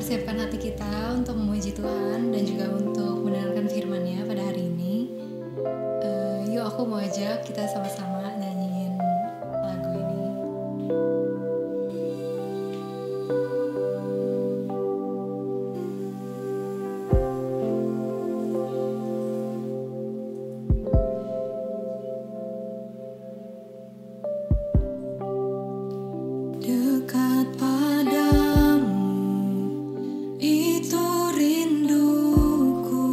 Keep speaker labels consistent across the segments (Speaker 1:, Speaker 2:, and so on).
Speaker 1: mempersiapkan hati kita untuk memuji Tuhan dan juga untuk mendengarkan firman-Nya pada hari ini. Yuk aku mau ajak kita sama-sama nyanyiin lagu ini. Dekat padamu, itu rinduku.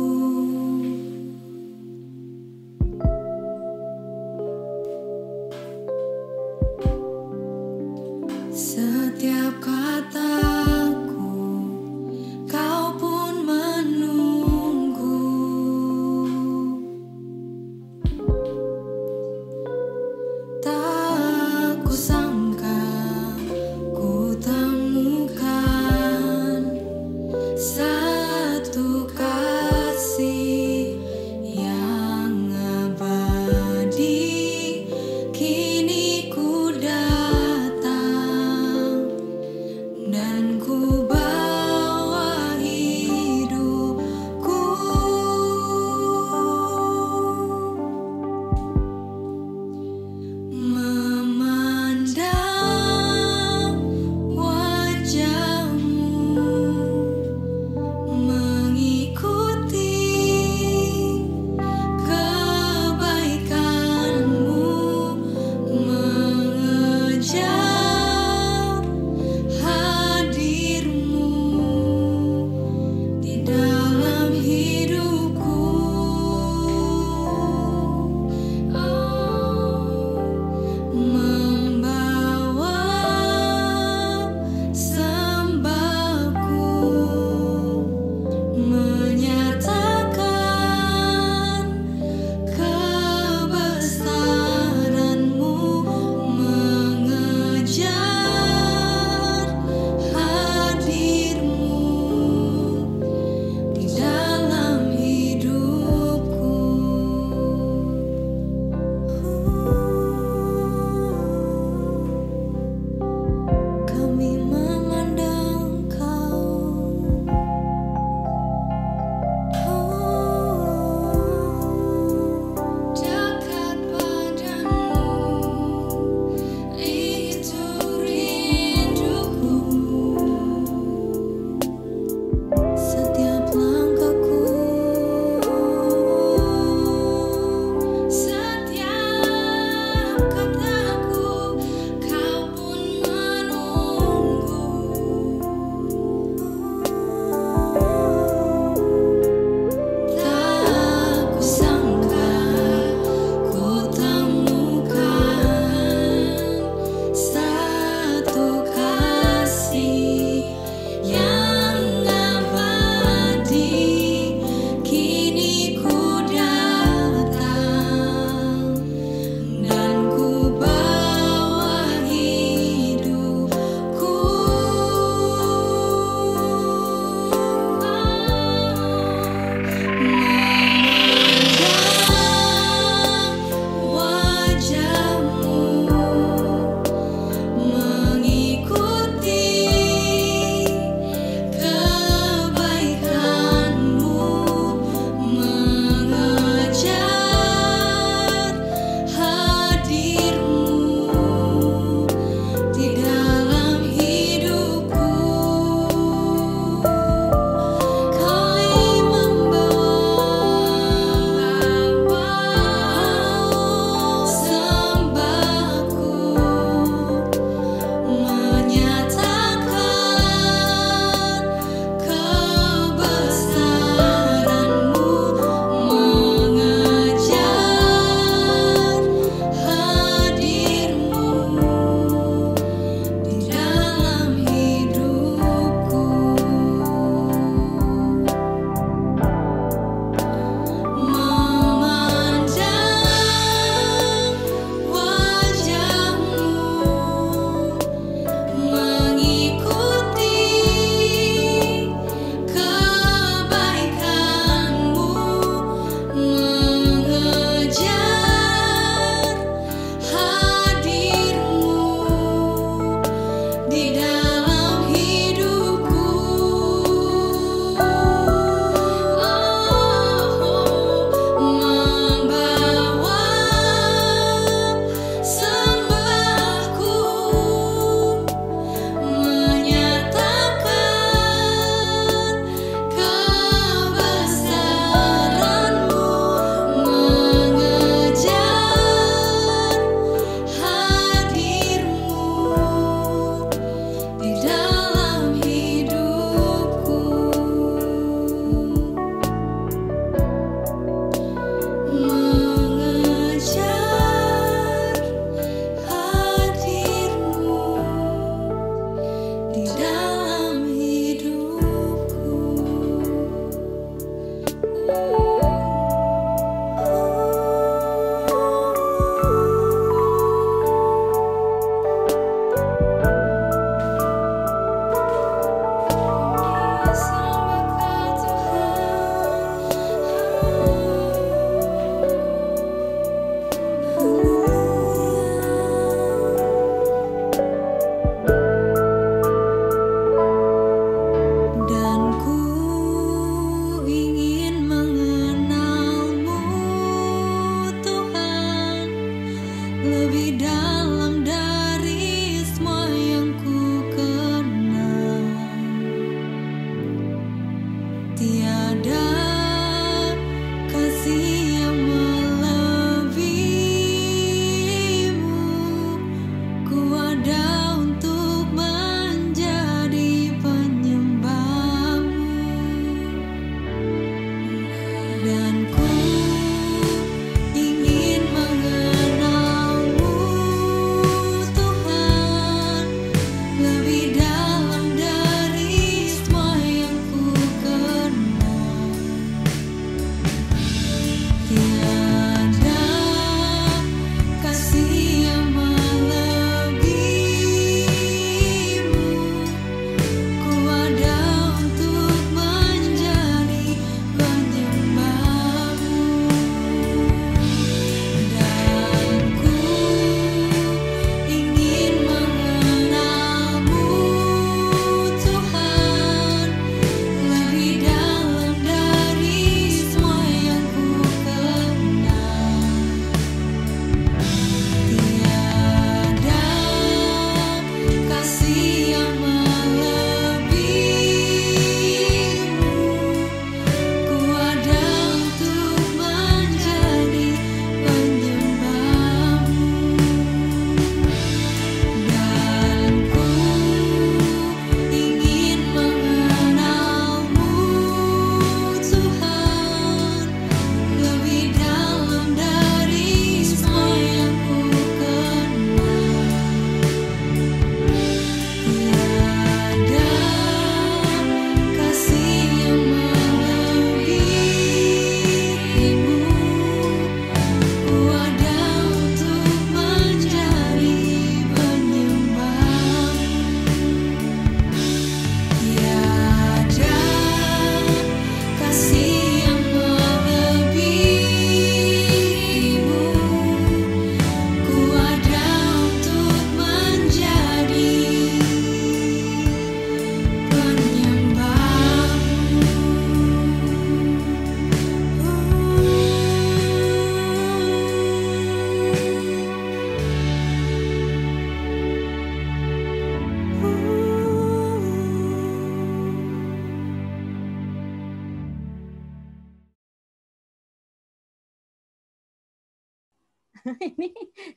Speaker 2: Ini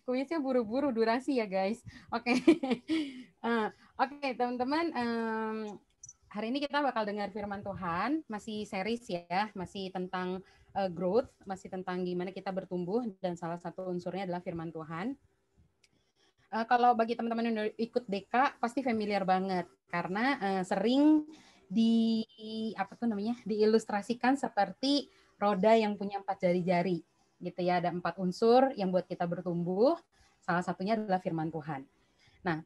Speaker 2: kuisnya buru-buru durasi ya guys. Oke. Oke, teman-teman. Hari ini kita bakal dengar firman Tuhan, masih series ya, masih tentang growth, masih tentang gimana kita bertumbuh, dan salah satu unsurnya adalah firman Tuhan. Kalau bagi teman-teman yang ikut DK pasti familiar banget karena sering di apa tuh namanya diilustrasikan seperti roda yang punya 4 jari-jari gitu ya, ada 4 unsur yang buat kita bertumbuh, salah satunya adalah firman Tuhan. Nah,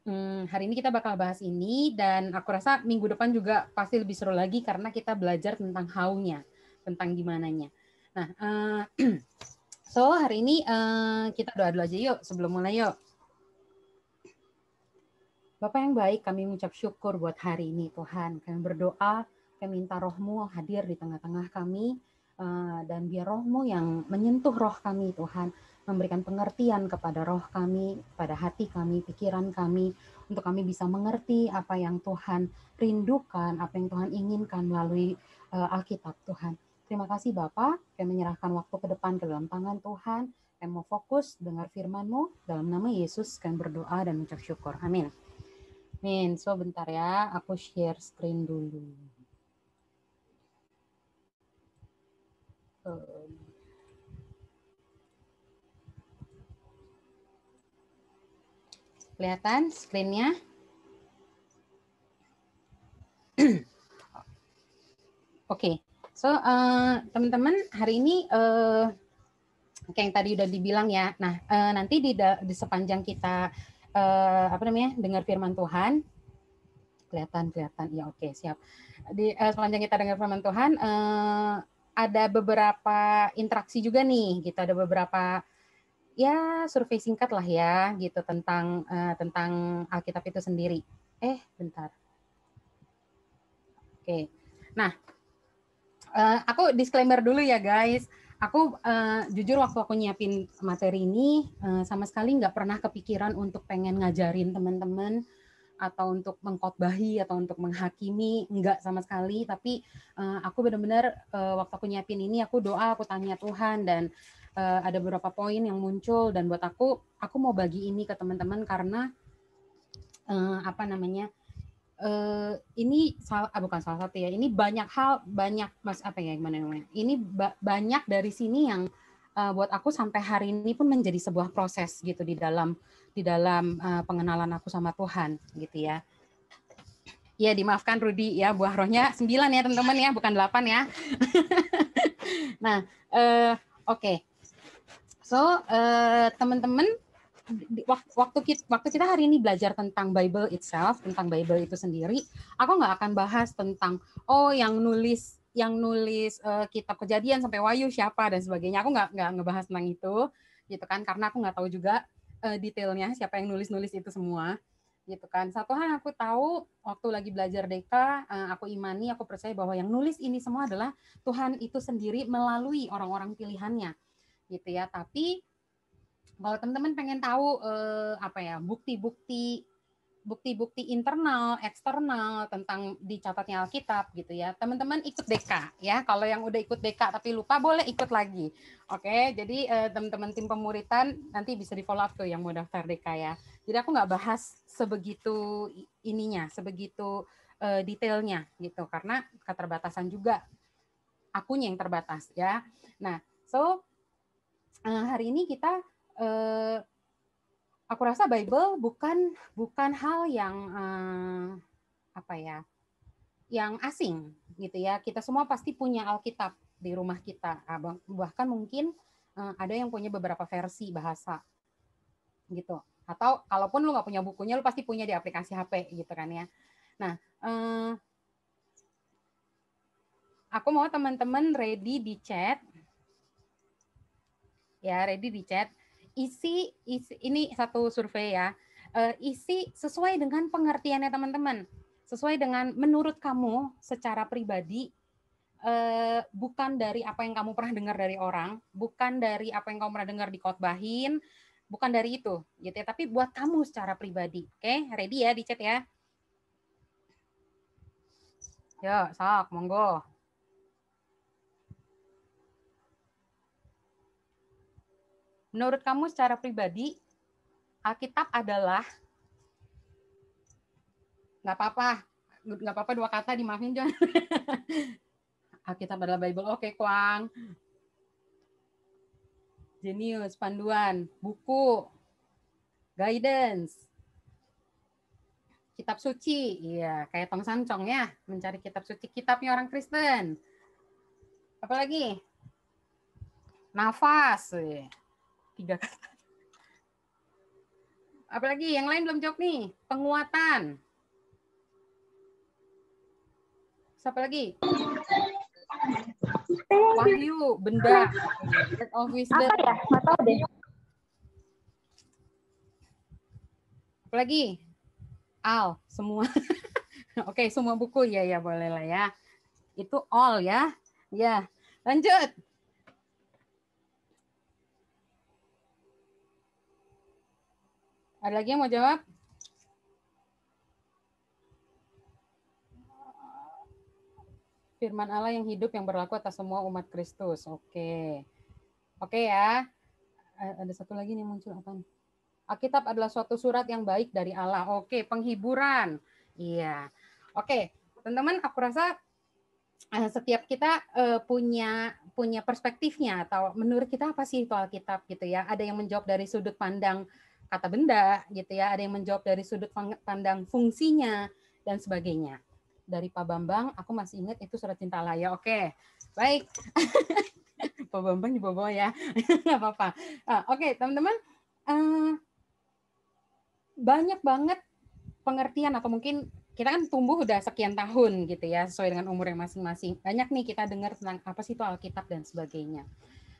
Speaker 2: hari ini kita bakal bahas ini dan aku rasa minggu depan juga pasti lebih seru lagi karena kita belajar tentang how-nya, tentang gimananya. Nah, so hari ini kita doa dulu aja yuk sebelum mulai yuk. Bapak yang baik, kami mengucap syukur buat hari ini Tuhan. Kami berdoa, kami minta roh-Mu hadir di tengah-tengah kami, dan biar roh-Mu yang menyentuh roh kami Tuhan, memberikan pengertian kepada roh kami, pada hati kami, pikiran kami, untuk kami bisa mengerti apa yang Tuhan rindukan, apa yang Tuhan inginkan melalui Alkitab Tuhan. Terima kasih Bapak, kami menyerahkan waktu ke depan ke dalam tangan Tuhan, kami mau fokus dengar firman-Mu, dalam nama Yesus kami berdoa dan mengucap syukur. Amin. So bentar ya, aku share screen dulu. Kelihatan screen-nya? Oke, so teman-teman hari ini kayak yang tadi udah dibilang ya. Nah, nanti di sepanjang kita dengar firman Tuhan, kelihatan ya, oke, siap. Di sepanjang kita dengar firman Tuhan, ada beberapa interaksi juga nih, gitu. Ada beberapa ya survei singkat lah ya, gitu tentang Alkitab itu sendiri. Bentar. Oke. Nah, aku disclaimer dulu ya guys. Aku jujur waktu aku nyiapin materi ini sama sekali nggak pernah kepikiran untuk pengen ngajarin teman-teman atau untuk mengkhotbahi atau untuk menghakimi, enggak sama sekali. Tapi aku benar-benar waktu aku nyiapin ini aku doa, aku tanya Tuhan, dan ada beberapa poin yang muncul, dan buat aku mau bagi ini ke teman-teman karena ini bukan salah satu ya, ini banyak hal, banyak gimana namanya, ini banyak dari sini yang buat aku sampai hari ini pun menjadi sebuah proses gitu di dalam pengenalan aku sama Tuhan gitu ya. Ya dimaafkan Rudi ya, buah rohnya 9 ya teman-teman ya, bukan 8 ya. Nah, oke. So, teman-teman, waktu kita hari ini belajar tentang Bible itself, tentang Bible itu sendiri, aku nggak akan bahas tentang yang nulis kitab Kejadian sampai Wahyu siapa dan sebagainya. Aku nggak ngebahas tentang itu, gitu kan? Karena aku nggak tahu juga detailnya siapa yang nulis itu semua, gitu kan. Satu hal yang aku tahu waktu lagi belajar DK, aku imani, aku percaya bahwa yang nulis ini semua adalah Tuhan itu sendiri melalui orang-orang pilihannya, gitu ya. Tapi kalau teman-teman pengen tahu bukti-bukti internal, eksternal tentang dicatatnya Alkitab gitu ya, teman-teman ikut DK ya. Kalau yang udah ikut DK tapi lupa, boleh ikut lagi. Oke, jadi teman-teman tim pemuritan nanti bisa di follow up tuh yang mau daftar DK ya. Jadi aku nggak bahas sebegitu sebegitu detailnya gitu, karena keterbatasan juga, akunya yang terbatas ya. Nah, so hari ini kita aku rasa Bible bukan hal yang yang asing gitu ya. Kita semua pasti punya Alkitab di rumah kita. Bahkan mungkin ada yang punya beberapa versi bahasa gitu. Atau kalaupun lu nggak punya bukunya, lu pasti punya di aplikasi HP gitu kan ya. Nah, aku mau teman-teman ready di chat. Ya, ready di chat. Isi ini satu survei ya. Isi sesuai dengan pengertiannya teman-teman. Sesuai dengan menurut kamu secara pribadi, bukan dari apa yang kamu pernah dengar dari orang, bukan dari apa yang kamu pernah dengar dikhotbahin, bukan dari itu gitu ya, tapi buat kamu secara pribadi. Oke, ready ya di chat ya. Yo, sok, monggo. Menurut kamu secara pribadi, Alkitab adalah, nggak apa-apa 2 kata dimaafin John. Alkitab adalah Bible. Oke, Kwang. Jenius, panduan, buku, guidance, kitab suci. Iya, kayak Tong Sancong ya, mencari kitab suci, kitabnya orang Kristen. Apalagi? Nafas. 3 kata. Apalagi? Yang lain belum jawab nih. Penguatan. Siapa lagi? Wahyu, benda. Word of wisdom.
Speaker 3: Apa ya? Nggak tahu deh.
Speaker 2: Apalagi? All, semua. Oke, semua buku. Ya, boleh lah ya. Itu all ya. Ya, lanjut. Ada lagi yang mau jawab? Firman Allah yang hidup yang berlaku atas semua umat Kristus. Oke ya. Ada satu lagi nih muncul apa nih? Alkitab adalah suatu surat yang baik dari Allah. Oke, penghiburan. Iya. Oke, teman-teman, aku rasa setiap kita punya perspektifnya, atau menurut kita apa sih itu Alkitab gitu ya. Ada yang menjawab dari sudut pandang kata benda gitu ya, ada yang menjawab dari sudut pandang fungsinya dan sebagainya. Dari Pak Bambang, aku masih ingat itu surat cinta Allah ya. Oke, baik. Pak Bambang dibawa ya, nggak apa-apa. Oke, teman-teman, banyak banget pengertian, atau mungkin kita kan tumbuh udah sekian tahun gitu ya, sesuai dengan umur yang masing-masing. Banyak nih kita dengar tentang apa sih itu Alkitab dan sebagainya.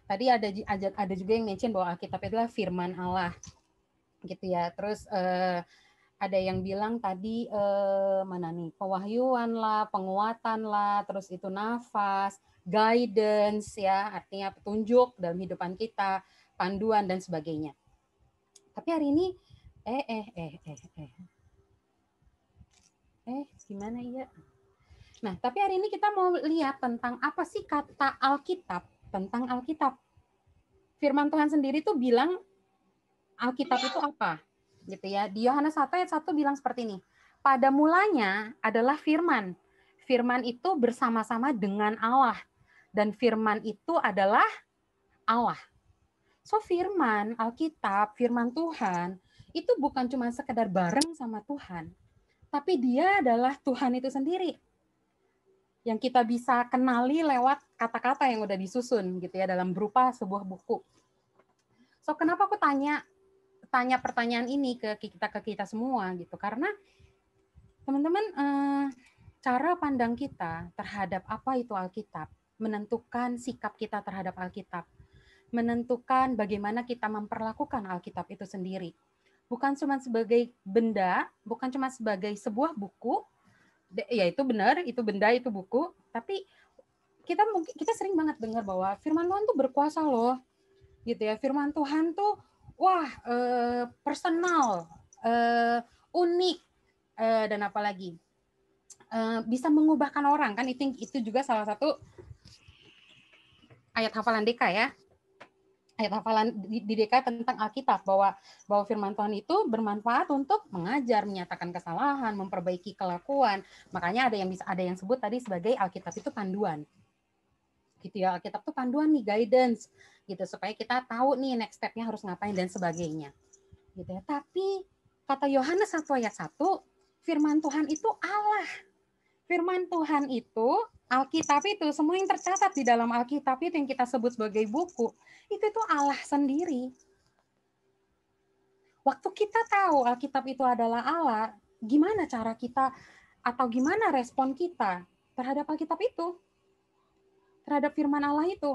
Speaker 2: Tadi ada juga yang mention bahwa Alkitab adalah firman Allah gitu ya. Terus ada yang bilang tadi mana nih, pewahyuan lah, penguatan lah, terus itu nafas, guidance ya, artinya petunjuk dalam hidupan kita, panduan dan sebagainya. Tapi hari ini gimana ya? Nah, tapi hari ini kita mau lihat tentang apa sih kata Alkitab, tentang Alkitab. Firman Tuhan sendiri tuh bilang Alkitab itu apa? Gitu ya. Di Yohanes 1 ayat 1 bilang seperti ini. Pada mulanya adalah firman. Firman itu bersama-sama dengan Allah. Dan firman itu adalah Allah. So firman, Alkitab, firman Tuhan, itu bukan cuma sekedar bareng sama Tuhan. Tapi dia adalah Tuhan itu sendiri. Yang kita bisa kenali lewat kata-kata yang udah disusun gitu ya, dalam berupa sebuah buku. So kenapa aku tanya pertanyaan ini ke kita semua gitu, karena teman-teman cara pandang kita terhadap apa itu Alkitab menentukan sikap kita terhadap Alkitab, menentukan bagaimana kita memperlakukan Alkitab itu sendiri. Bukan cuma sebagai benda, bukan cuma sebagai sebuah buku, ya itu benar, itu benda, itu buku, tapi kita sering banget dengar bahwa firman Tuhan tuh berkuasa loh, gitu ya. Firman Tuhan tuh wah, personal, unik, dan apalagi bisa mengubahkan orang, kan itu juga salah satu ayat hafalan DK ya, ayat hafalan di DK tentang Alkitab, bahwa firman Tuhan itu bermanfaat untuk mengajar, menyatakan kesalahan, memperbaiki kelakuan. Makanya ada yang sebut tadi sebagai Alkitab itu panduan, gitu ya. Alkitab itu panduan nih, guidance gitu, supaya kita tahu nih next step-nya harus ngapain dan sebagainya gitu ya. Tapi kata Yohanes 1 ayat 1, firman Tuhan itu Allah. Firman Tuhan itu, Alkitab itu, semua yang tercatat di dalam Alkitab itu yang kita sebut sebagai buku, itu Allah sendiri. Waktu kita tahu Alkitab itu adalah Allah, gimana cara kita atau gimana respon kita terhadap Alkitab itu? Terhadap firman Allah itu.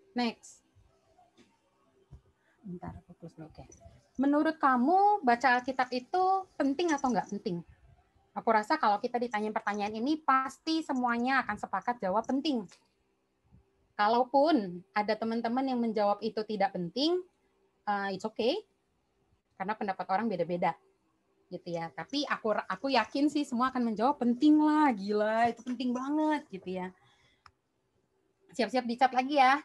Speaker 2: Next. Bentar, fokus dulu. Oke. Menurut kamu baca Alkitab itu penting atau nggak penting? Aku rasa kalau kita ditanya pertanyaan ini, pasti semuanya akan sepakat jawab penting. Kalaupun ada teman-teman yang menjawab itu tidak penting, it's okay. Karena pendapat orang beda-beda. Gitu ya. Tapi aku yakin sih semua akan menjawab penting lah, gila, itu penting banget gitu ya. Siap-siap dicat lagi ya.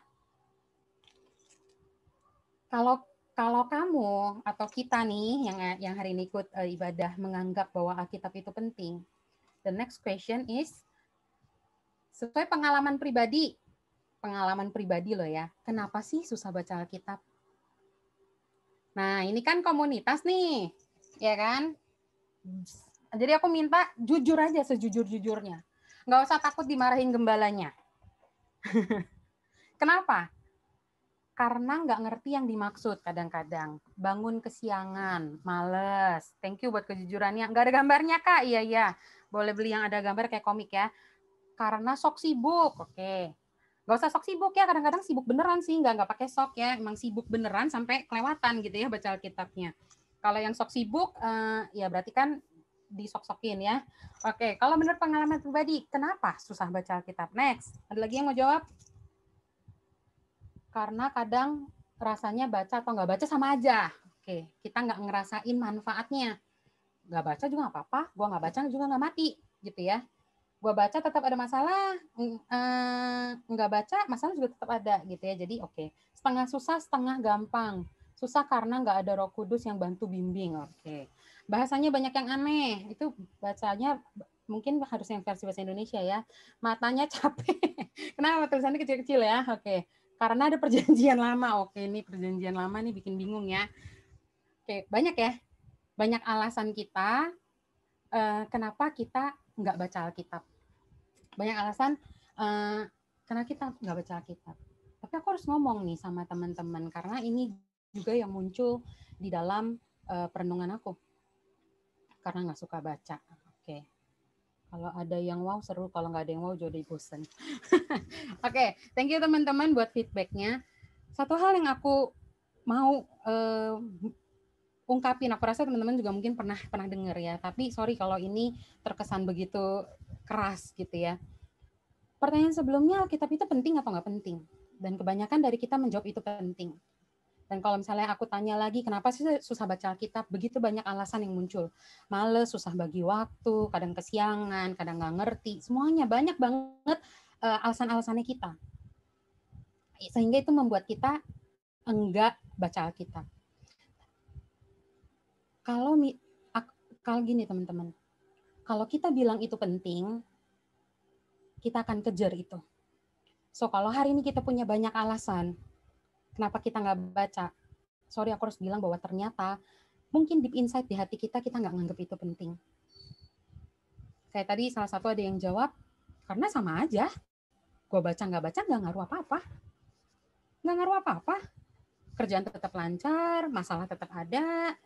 Speaker 2: Kalau kamu atau kita nih yang hari ini ikut ibadah menganggap bahwa Alkitab itu penting, the next question is sesuai pengalaman pribadi loh ya. Kenapa sih susah baca Alkitab? Nah, ini kan komunitas nih, ya kan? Jadi aku minta jujur aja sejujur-jujurnya. Nggak usah takut dimarahin gembalanya. Kenapa? Karena nggak ngerti yang dimaksud kadang-kadang. Bangun kesiangan, males. Thank you buat kejujurannya. Nggak ada gambarnya, Kak. Iya, iya. Boleh beli yang ada gambar kayak komik ya. Karena sok sibuk. Oke. Nggak usah sok sibuk ya. Kadang-kadang sibuk beneran sih. Nggak pakai sok ya. Emang sibuk beneran sampai kelewatan gitu ya baca Alkitabnya. Kalau yang sok sibuk, ya berarti kan disok-sokin ya. Oke. Kalau menurut pengalaman pribadi, kenapa susah baca Alkitab? Next. Ada lagi yang mau jawab? Karena kadang rasanya baca atau nggak baca sama aja. Oke, kita nggak ngerasain manfaatnya. Nggak baca juga nggak apa-apa, gue nggak baca juga nggak mati, gitu ya. Gue baca tetap ada masalah, nggak baca masalah juga tetap ada, gitu ya. Jadi oke, setengah susah, setengah gampang. Susah karena nggak ada Roh Kudus yang bantu bimbing. Oke, bahasanya banyak yang aneh. Itu bacanya mungkin harus yang versi bahasa Indonesia ya. Matanya capek. Kenapa tulisannya kecil-kecil ya? Oke. Karena ada perjanjian lama. Oke, ini perjanjian lama nih bikin bingung ya. Oke, banyak ya. Banyak alasan kita kenapa kita nggak baca Alkitab. Banyak alasan kenapa kita nggak baca Alkitab. Tapi aku harus ngomong nih sama teman-teman karena ini juga yang muncul di dalam perenungan aku. Karena nggak suka baca. Oke. Kalau ada yang wow seru, kalau nggak ada yang wow jadi bosen. Oke, thank you teman-teman buat feedbacknya. Satu hal yang aku mau ungkapin, aku rasa teman-teman juga mungkin pernah dengar ya, tapi sorry kalau ini terkesan begitu keras gitu ya. Pertanyaan sebelumnya, Alkitab itu penting atau nggak penting? Dan kebanyakan dari kita menjawab itu penting. Dan kalau misalnya aku tanya lagi, kenapa sih susah baca Alkitab? Begitu banyak alasan yang muncul. Males, susah bagi waktu, kadang kesiangan, kadang nggak ngerti. Semuanya banyak banget alasan-alasannya kita. Sehingga itu membuat kita enggak baca Alkitab. Kalau gini teman-teman, kalau kita bilang itu penting, kita akan kejar itu. So kalau hari ini kita punya banyak alasan, kenapa kita nggak baca? Sorry, aku harus bilang bahwa ternyata mungkin deep inside di hati kita nggak nganggap itu penting. Kayak tadi salah satu ada yang jawab, karena sama aja. Gue baca nggak ngaruh apa-apa. Nggak ngaruh apa-apa. Kerjaan tetap lancar, masalah tetap ada.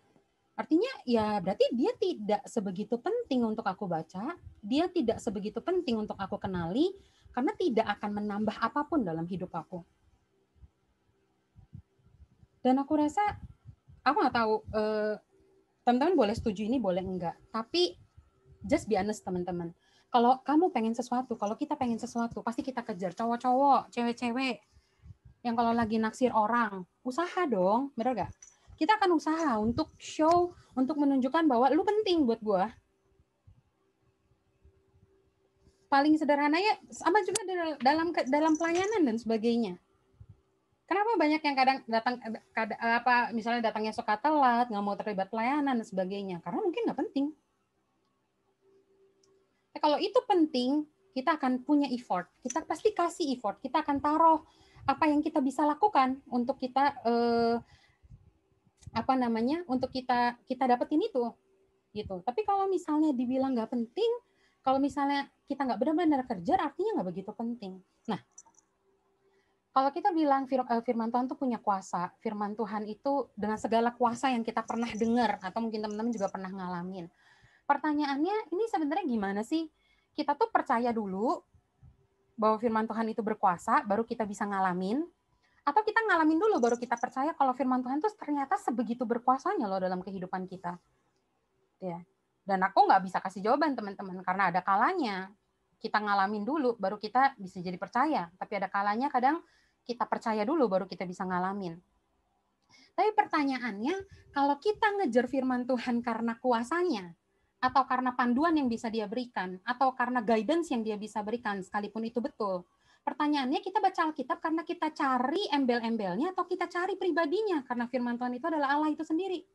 Speaker 2: Artinya ya berarti dia tidak sebegitu penting untuk aku baca, dia tidak sebegitu penting untuk aku kenali, karena tidak akan menambah apapun dalam hidup aku. Dan aku rasa, aku nggak tahu, teman-teman boleh setuju ini, boleh enggak. Tapi just be honest teman-teman. Kalau kamu pengen sesuatu, kalau kita pengen sesuatu, pasti kita kejar. Cowok-cowok, cewek-cewek, yang kalau lagi naksir orang, usaha dong, bener gak? Kita akan usaha untuk show, untuk menunjukkan bahwa lu penting buat gue. Paling sederhananya sama juga dalam pelayanan dan sebagainya. Kenapa banyak yang kadang datang misalnya datangnya suka telat, nggak mau terlibat pelayanan dan sebagainya? Karena mungkin nggak penting. Kalau itu penting, kita akan punya effort. Kita pasti kasih effort. Kita akan taruh apa yang kita bisa lakukan untuk kita untuk kita dapetin itu gitu. Tapi kalau misalnya dibilang nggak penting, kalau misalnya kita nggak benar-benar kerja, artinya nggak begitu penting. Nah, kalau kita bilang firman Tuhan itu punya kuasa, firman Tuhan itu dengan segala kuasa yang kita pernah dengar atau mungkin teman-teman juga pernah ngalamin. Pertanyaannya, ini sebenarnya gimana sih? Kita tuh percaya dulu bahwa firman Tuhan itu berkuasa, baru kita bisa ngalamin, atau kita ngalamin dulu baru kita percaya kalau firman Tuhan itu ternyata sebegitu berkuasanya loh dalam kehidupan kita. Ya. Dan aku nggak bisa kasih jawaban teman-teman, karena ada kalanya kita ngalamin dulu baru kita bisa jadi percaya. Tapi ada kalanya kadang kita percaya dulu baru kita bisa ngalamin. Tapi pertanyaannya, kalau kita ngejar firman Tuhan karena kuasanya, atau karena panduan yang bisa dia berikan, atau karena guidance yang dia bisa berikan, sekalipun itu betul, Pertanyaannya, kita baca Alkitab karena kita cari embel-embelnya atau kita cari pribadinya? Karena firman Tuhan itu adalah Allah itu sendiri.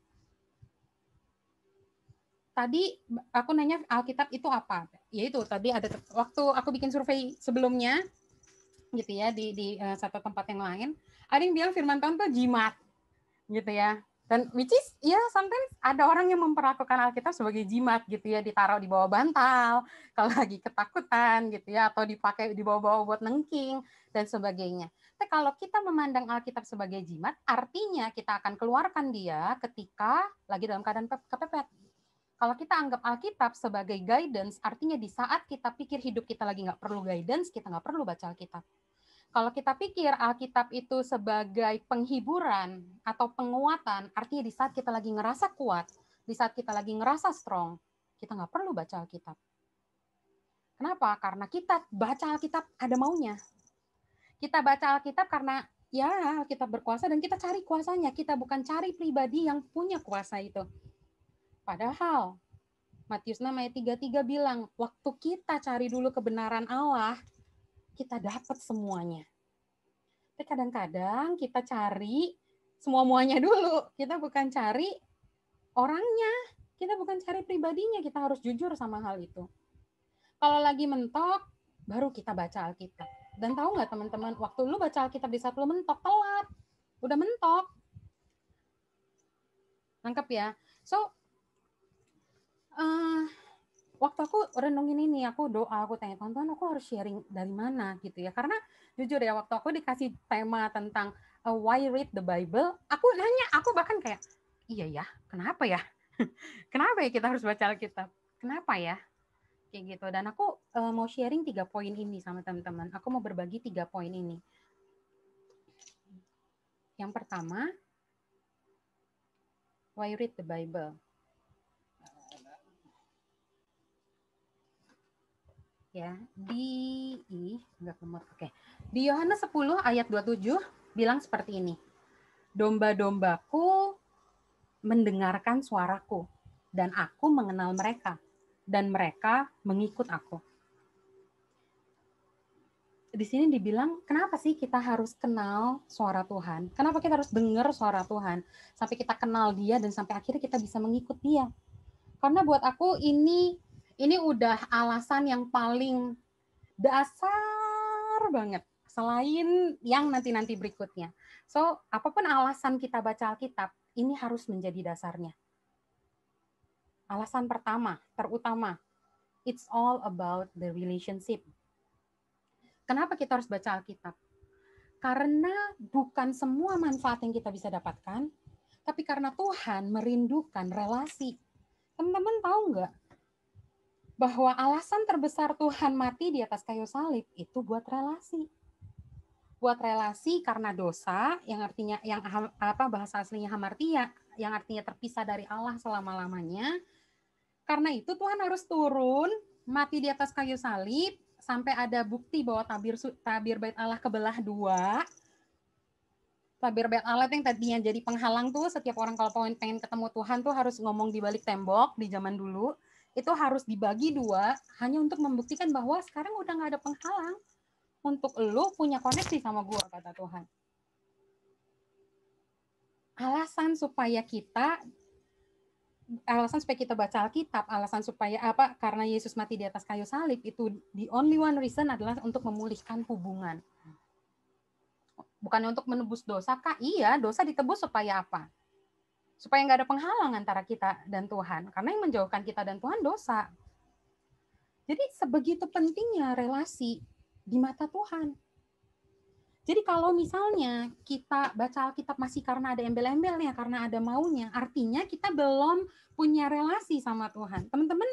Speaker 2: Tadi aku nanya Alkitab itu apa? Yaitu tadi ada waktu aku bikin survei sebelumnya gitu ya di satu tempat yang lain, ada yang bilang firman Tuhan itu jimat gitu ya. Dan which is ya sometimes ada orang yang memperlakukan Alkitab sebagai jimat gitu ya, ditaruh di bawah bantal kalau lagi ketakutan gitu ya, atau dipakai di bawah-bawah buat nengking dan sebagainya. Tapi kalau kita memandang Alkitab sebagai jimat, artinya kita akan keluarkan dia ketika lagi dalam keadaan kepepet. Kalau kita anggap Alkitab sebagai guidance, artinya di saat kita pikir hidup kita lagi nggak perlu guidance, kita nggak perlu baca Alkitab. Kalau kita pikir Alkitab itu sebagai penghiburan atau penguatan, artinya di saat kita lagi ngerasa kuat, di saat kita lagi ngerasa strong, kita nggak perlu baca Alkitab. Kenapa? Karena kita baca Alkitab ada maunya. Kita baca Alkitab karena ya Alkitab berkuasa dan kita cari kuasanya. Kita bukan cari pribadi yang punya kuasa itu. Padahal Matius 6 ayat 33 bilang, waktu kita cari dulu kebenaran Allah, kita dapat semuanya. Tapi kadang-kadang kita cari semua-muanya dulu. Kita bukan cari orangnya. Kita bukan cari pribadinya. Kita harus jujur sama hal itu. Kalau lagi mentok, baru kita baca Alkitab. Dan tahu nggak teman-teman, waktu lu baca Alkitab di saat lu mentok, telat. Udah mentok. Nangkep ya? So, waktu aku renungin ini, aku doa, aku tanya Tuhan, aku harus sharing dari mana gitu ya. Karena jujur ya, waktu aku dikasih tema tentang why read the Bible, aku nanya, aku bahkan kayak, iya ya, kenapa ya? Kenapa ya kita harus baca Alkitab? Kenapa ya? Kayak gitu. Dan aku mau sharing 3 poin ini sama teman-teman. Aku mau berbagi 3 poin ini. Yang pertama, why read the Bible? Ya, di Yohanes 10 ayat 27 bilang seperti ini. Domba-dombaku mendengarkan suaraku dan aku mengenal mereka dan mereka mengikut aku. Di sini dibilang, kenapa sih kita harus kenal suara Tuhan? Kenapa kita harus dengar suara Tuhan? Sampai kita kenal dia dan sampai akhirnya kita bisa mengikut dia. Karena buat aku ini udah alasan yang paling dasar banget. Selain yang nanti-nanti berikutnya. So, apapun alasan kita baca Alkitab, ini harus menjadi dasarnya. Alasan pertama, terutama, it's all about the relationship. Kenapa kita harus baca Alkitab? Karena bukan semua manfaat yang kita bisa dapatkan, tapi karena Tuhan merindukan relasi. Teman-teman tahu nggak? Bahwa alasan terbesar Tuhan mati di atas kayu salib itu buat relasi. Buat relasi karena dosa, yang artinya bahasa aslinya hamartia, yang artinya terpisah dari Allah selama-lamanya. Karena itu Tuhan harus turun, mati di atas kayu salib, sampai ada bukti bahwa tabir bait Allah kebelah dua. Tabir bait Allah yang tadinya jadi penghalang tuh, setiap orang kalau pengen ketemu Tuhan tuh harus ngomong di balik tembok di zaman dulu. Itu harus dibagi dua, hanya untuk membuktikan bahwa sekarang udah nggak ada penghalang untuk lu punya koneksi sama gua, kata Tuhan. Alasan supaya kita baca Alkitab, alasan supaya apa? Karena Yesus mati di atas kayu salib, itu the only one reason adalah untuk memulihkan hubungan. Bukannya untuk menebus dosa, Kak? Iya, dosa ditebus supaya apa? Supaya nggak ada penghalang antara kita dan Tuhan. Karena yang menjauhkan kita dan Tuhan dosa. Jadi sebegitu pentingnya relasi di mata Tuhan. Jadi kalau misalnya kita baca Alkitab masih karena ada embel-embelnya, karena ada maunya, artinya kita belum punya relasi sama Tuhan. Teman-teman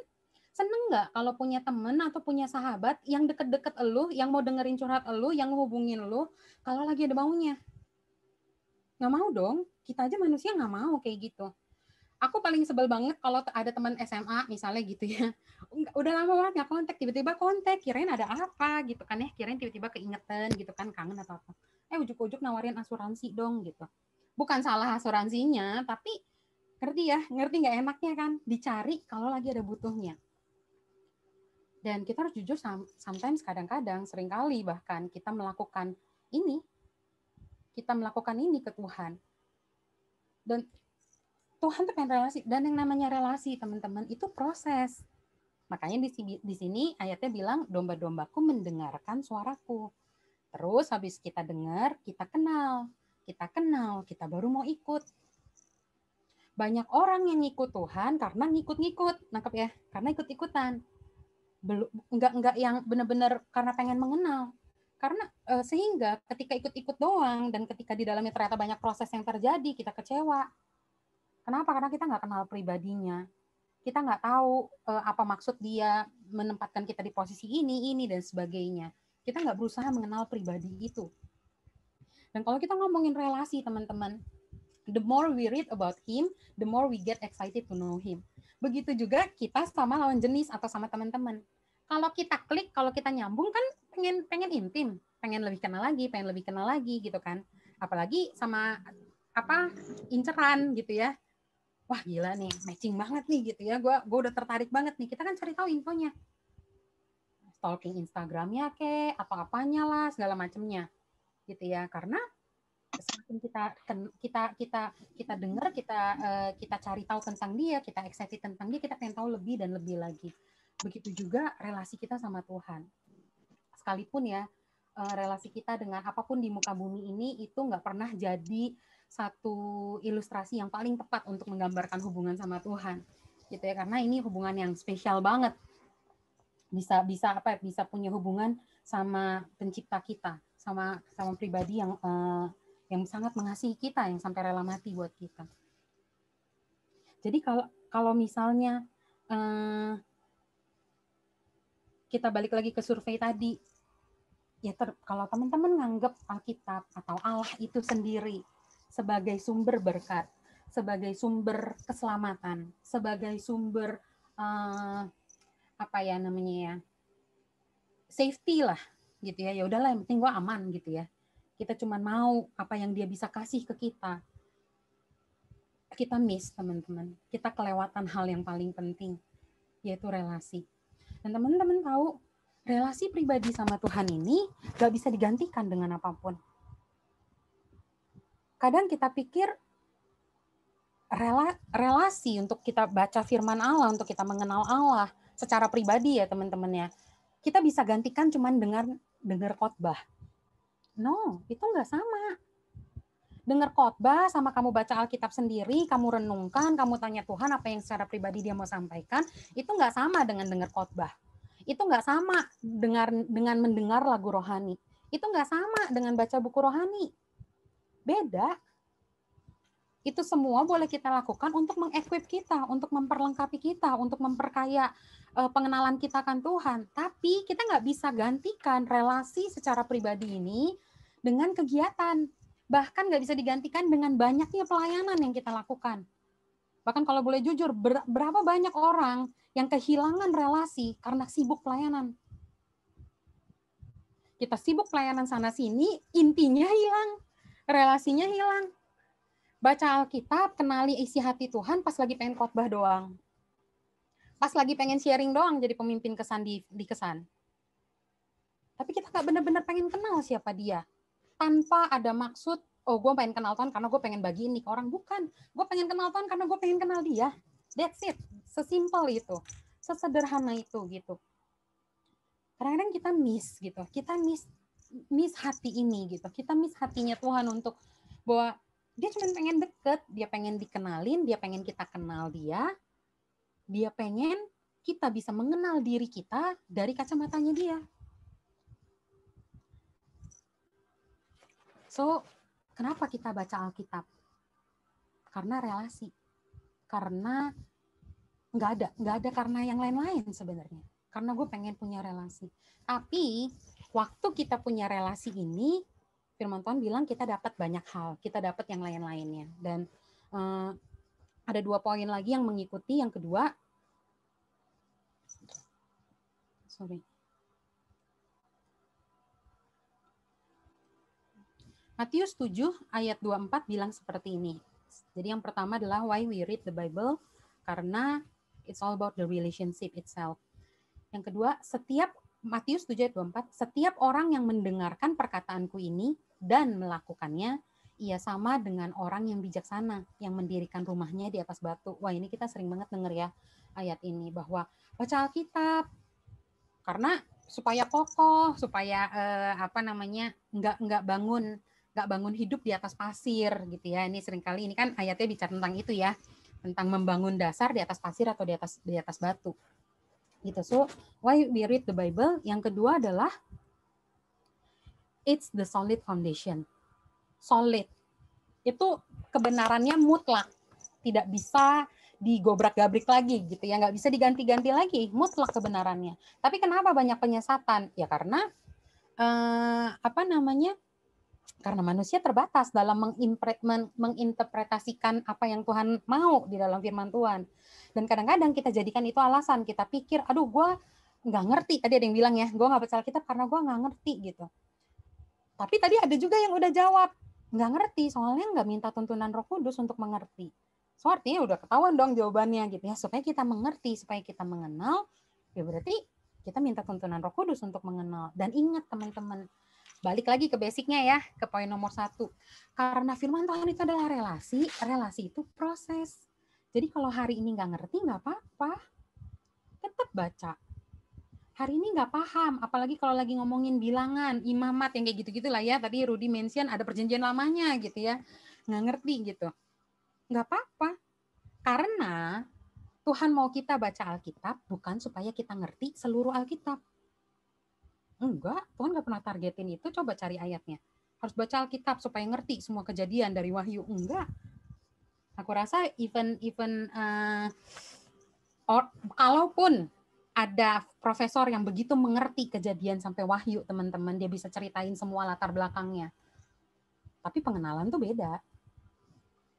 Speaker 2: seneng nggak kalau punya teman atau punya sahabat yang deket-deket elu, yang mau dengerin curhat elu, yang hubungin elu, kalau lagi ada maunya? Nggak mau dong, kita aja manusia nggak mau kayak gitu. Aku paling sebel banget kalau ada teman SMA misalnya gitu ya, udah lama banget nggak kontak, tiba-tiba kontak, kirain ada apa gitu kan ya, kirain tiba-tiba keingetan gitu kan, kangen atau apa, ujuk-ujuk nawarin asuransi dong gitu. Bukan salah asuransinya, tapi ngerti nggak enaknya kan, dicari kalau lagi ada butuhnya. Dan kita harus jujur, sometimes kadang-kadang, seringkali bahkan kita melakukan ini ke Tuhan. Dan Tuhan tuh pengen relasi. Dan yang namanya relasi, teman-teman, itu proses. Makanya di sini ayatnya bilang, domba-dombaku mendengarkan suaraku. Terus habis kita dengar, kita kenal, kita baru mau ikut. Banyak orang yang ngikut Tuhan karena ngikut-ngikut, nangkep ya? Karena ikut-ikutan. Enggak yang benar-benar karena pengen mengenal. Karena sehingga ketika ikut-ikut doang dan ketika di dalamnya ternyata banyak proses yang terjadi, kita kecewa. Kenapa? Karena kita nggak kenal pribadinya. Kita nggak tahu apa maksud dia menempatkan kita di posisi ini, dan sebagainya. Kita nggak berusaha mengenal pribadi itu. Dan kalau kita ngomongin relasi, teman-teman, the more we read about him, the more we get excited to know him. Begitu juga kita sama lawan jenis atau sama teman-teman. Kalau kita klik, kalau kita nyambung kan pengen intim, pengen lebih kenal lagi gitu kan. Apalagi sama inceran gitu ya. Wah gila nih, matching banget nih gitu ya. Gue udah tertarik banget nih. Kita kan cari tahu infonya. Stalking Instagramnya atau apanya lah, segala macamnya. Gitu ya. Karena semakin kita dengar, kita cari tahu tentang dia, kita excited tentang dia, kita pengen tahu lebih dan lebih lagi. Begitu juga relasi kita sama Tuhan. Sekalipun ya relasi kita dengan apapun di muka bumi ini itu nggak pernah jadi satu ilustrasi yang paling tepat untuk menggambarkan hubungan sama Tuhan, gitu ya, karena ini hubungan yang spesial banget. Bisa punya hubungan sama pencipta kita, sama pribadi yang sangat mengasihi kita, yang sampai rela mati buat kita. Jadi kalau misalnya kita balik lagi ke survei tadi, ya kalau teman-teman nganggap Alkitab atau Allah itu sendiri sebagai sumber berkat, sebagai sumber keselamatan, sebagai sumber safety lah gitu ya. Ya udahlah, yang penting gue aman gitu ya. Kita cuma mau apa yang dia bisa kasih ke kita. Kita miss, teman-teman. Kita kelewatan hal yang paling penting, yaitu relasi. Dan teman-teman tahu, relasi pribadi sama Tuhan ini gak bisa digantikan dengan apapun. Kadang kita pikir relasi untuk kita baca firman Allah, untuk kita mengenal Allah secara pribadi ya teman-teman ya, kita bisa gantikan cuman dengar khotbah. No, itu nggak sama. Dengar khotbah sama kamu baca Alkitab sendiri, kamu renungkan, kamu tanya Tuhan apa yang secara pribadi dia mau sampaikan, itu nggak sama dengan dengar khotbah. Itu nggak sama dengan mendengar lagu rohani. Itu nggak sama dengan baca buku rohani. Beda. Itu semua boleh kita lakukan untuk mengequip kita, untuk memperlengkapi kita, untuk memperkaya pengenalan kita akan Tuhan. Tapi kita nggak bisa gantikan relasi secara pribadi ini dengan kegiatan. Bahkan nggak bisa digantikan dengan banyaknya pelayanan yang kita lakukan. Bahkan kalau boleh jujur, berapa banyak orang yang kehilangan relasi karena sibuk pelayanan. Kita sibuk pelayanan sana-sini, intinya hilang, relasinya hilang. Baca Alkitab, kenali isi hati Tuhan pas lagi pengen khotbah doang. Pas lagi pengen sharing doang jadi pemimpin kesan di kesan. Tapi kita nggak benar-benar pengen kenal siapa dia. Tanpa ada maksud, oh gue pengen kenal Tuhan karena gue pengen bagi ini ke orang. Bukan, gue pengen kenal Tuhan karena gue pengen kenal dia. That's it. Sesimpel itu. Sesederhana itu gitu. Kadang-kadang kita miss gitu. Kita miss hati ini gitu. Kita miss hatinya Tuhan untuk bahwa dia cuma pengen deket, dia pengen dikenalin, dia pengen kita kenal dia pengen kita bisa mengenal diri kita dari kacamatanya dia. So, kenapa kita baca Alkitab? Karena relasi. Karena nggak ada karena yang lain-lain sebenarnya. Karena gue pengen punya relasi. Tapi, waktu kita punya relasi ini, firman Tuhan bilang kita dapat banyak hal, kita dapat yang lain-lainnya. Dan ada 2 poin lagi yang mengikuti. Yang kedua, Matius 7 ayat 24 bilang seperti ini. Jadi yang pertama adalah why we read the Bible, karena it's all about the relationship itself. Yang kedua, Matius 7 ayat 24, setiap orang yang mendengarkan perkataanku ini dan melakukannya, ia sama dengan orang yang bijaksana yang mendirikan rumahnya di atas batu. Wah, ini kita sering banget denger ya ayat ini, bahwa baca Alkitab karena supaya kokoh, supaya nggak bangun hidup di atas pasir gitu ya. Ini seringkali ini kan ayatnya bicara tentang itu ya, tentang membangun dasar di atas pasir atau di atas batu. Gitu. So, why we read the Bible? Yang kedua adalah it's the solid foundation. Solid. Itu kebenarannya mutlak. Tidak bisa digobrak-gabrik lagi gitu ya, nggak bisa diganti-ganti lagi, mutlak kebenarannya. Tapi kenapa banyak penyesatan? Ya karena karena manusia terbatas dalam menginterpretasikan apa yang Tuhan mau di dalam firman Tuhan. Dan kadang-kadang kita jadikan itu alasan, kita pikir, aduh gue nggak ngerti. Tadi ada yang bilang ya, gue nggak baca Alkitab karena gue nggak ngerti gitu. Tapi tadi ada juga yang udah jawab, nggak ngerti, soalnya nggak minta tuntunan Roh Kudus untuk mengerti. So artinya udah ketahuan dong jawabannya gitu ya, supaya kita mengerti, supaya kita mengenal, ya berarti kita minta tuntunan Roh Kudus untuk mengenal. Dan ingat teman-teman, balik lagi ke basicnya ya, ke poin nomor 1. Karena firman Tuhan itu adalah relasi, relasi itu proses. Jadi kalau hari ini nggak ngerti, nggak apa-apa. Tetap baca. Hari ini nggak paham, apalagi kalau lagi ngomongin bilangan, imamat, yang kayak gitu-gitu lah ya. Tadi Rudy mention ada perjanjian lamanya gitu ya. Nggak ngerti gitu. Nggak apa-apa. Karena Tuhan mau kita baca Alkitab bukan supaya kita ngerti seluruh Alkitab. Enggak, Tuhan nggak pernah targetin itu. Coba cari ayatnya. Harus baca Alkitab supaya ngerti semua kejadian dari Wahyu. Enggak. Aku rasa kalaupun ada profesor yang begitu mengerti kejadian sampai Wahyu, teman-teman, dia bisa ceritain semua latar belakangnya. Tapi pengenalan tuh beda.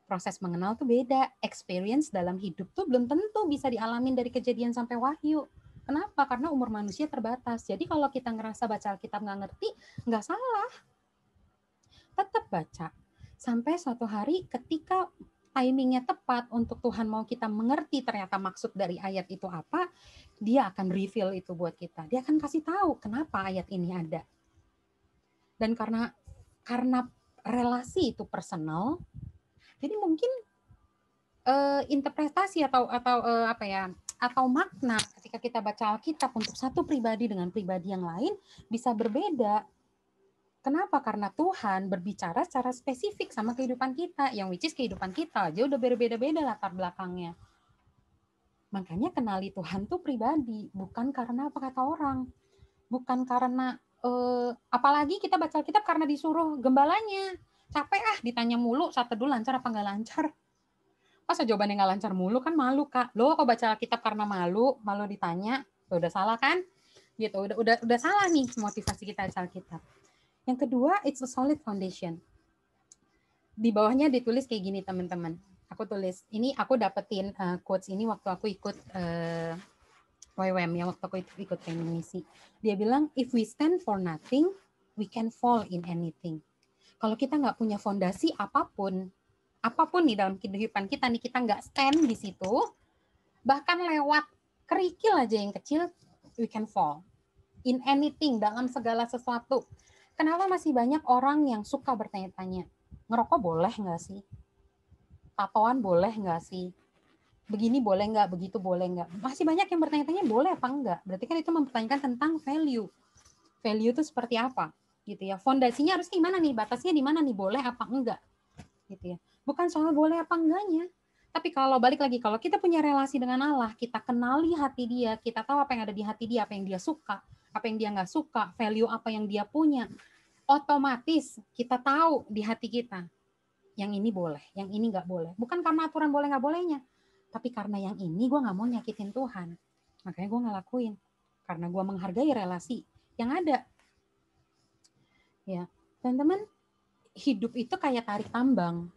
Speaker 2: Proses mengenal tuh beda. Experience dalam hidup tuh belum tentu bisa dialamin dari kejadian sampai Wahyu. Kenapa? Karena umur manusia terbatas. Jadi kalau kita ngerasa baca Alkitab nggak ngerti, nggak salah. Tetap baca. Sampai suatu hari ketika timingnya tepat untuk Tuhan mau kita mengerti ternyata maksud dari ayat itu apa, dia akan reveal itu buat kita. Dia akan kasih tahu kenapa ayat ini ada. Dan karena relasi itu personal, jadi mungkin interpretasi atau makna ketika kita baca Alkitab untuk satu pribadi dengan pribadi yang lain bisa berbeda. Kenapa? Karena Tuhan berbicara secara spesifik sama kehidupan kita, yang which is kehidupan kita aja udah berbeda-beda latar belakangnya. Makanya kenali Tuhan tuh pribadi, bukan karena apa kata orang. Bukan karena, apalagi kita baca Alkitab karena disuruh gembalanya. Capek ditanya mulu, saat teduh lancar apa nggak lancar. Masa jawabannya nggak lancar mulu, kan malu, Kak. Lo kok baca Alkitab karena malu ditanya, udah salah kan? Gitu, udah salah nih motivasi kita baca Alkitab. Yang kedua, it's a solid foundation. Di bawahnya ditulis kayak gini, teman-teman. Aku tulis, ini aku dapetin quotes ini waktu aku ikut YWM ya, waktu aku ikut training misi. Dia bilang, if we stand for nothing, we can fall in anything. Kalau kita nggak punya fondasi apapun nih dalam kehidupan kita nih, kita nggak stand di situ, bahkan lewat kerikil aja yang kecil, we can fall in anything, dalam segala sesuatu. Kenapa masih banyak orang yang suka bertanya-tanya, ngerokok boleh nggak sih? Tatoan boleh nggak sih? Begini boleh nggak? Begitu boleh nggak? Masih banyak yang bertanya-tanya boleh apa enggak? Berarti kan itu mempertanyakan tentang value. Value itu seperti apa? Gitu ya. Fondasinya harus gimana nih? Batasnya di mana nih? Boleh apa enggak? Gitu ya. Bukan soal boleh apa enggaknya. Tapi kalau balik lagi, kalau kita punya relasi dengan Allah, kita kenali hati dia, kita tahu apa yang ada di hati dia, apa yang dia suka, apa yang dia nggak suka, value apa yang dia punya, otomatis kita tahu di hati kita, yang ini boleh, yang ini nggak boleh. Bukan karena aturan boleh nggak bolehnya, tapi karena yang ini gue nggak mau nyakitin Tuhan. Makanya gue ngelakuin. Karena gue menghargai relasi yang ada. Ya, teman-teman, hidup itu kayak tarik tambang.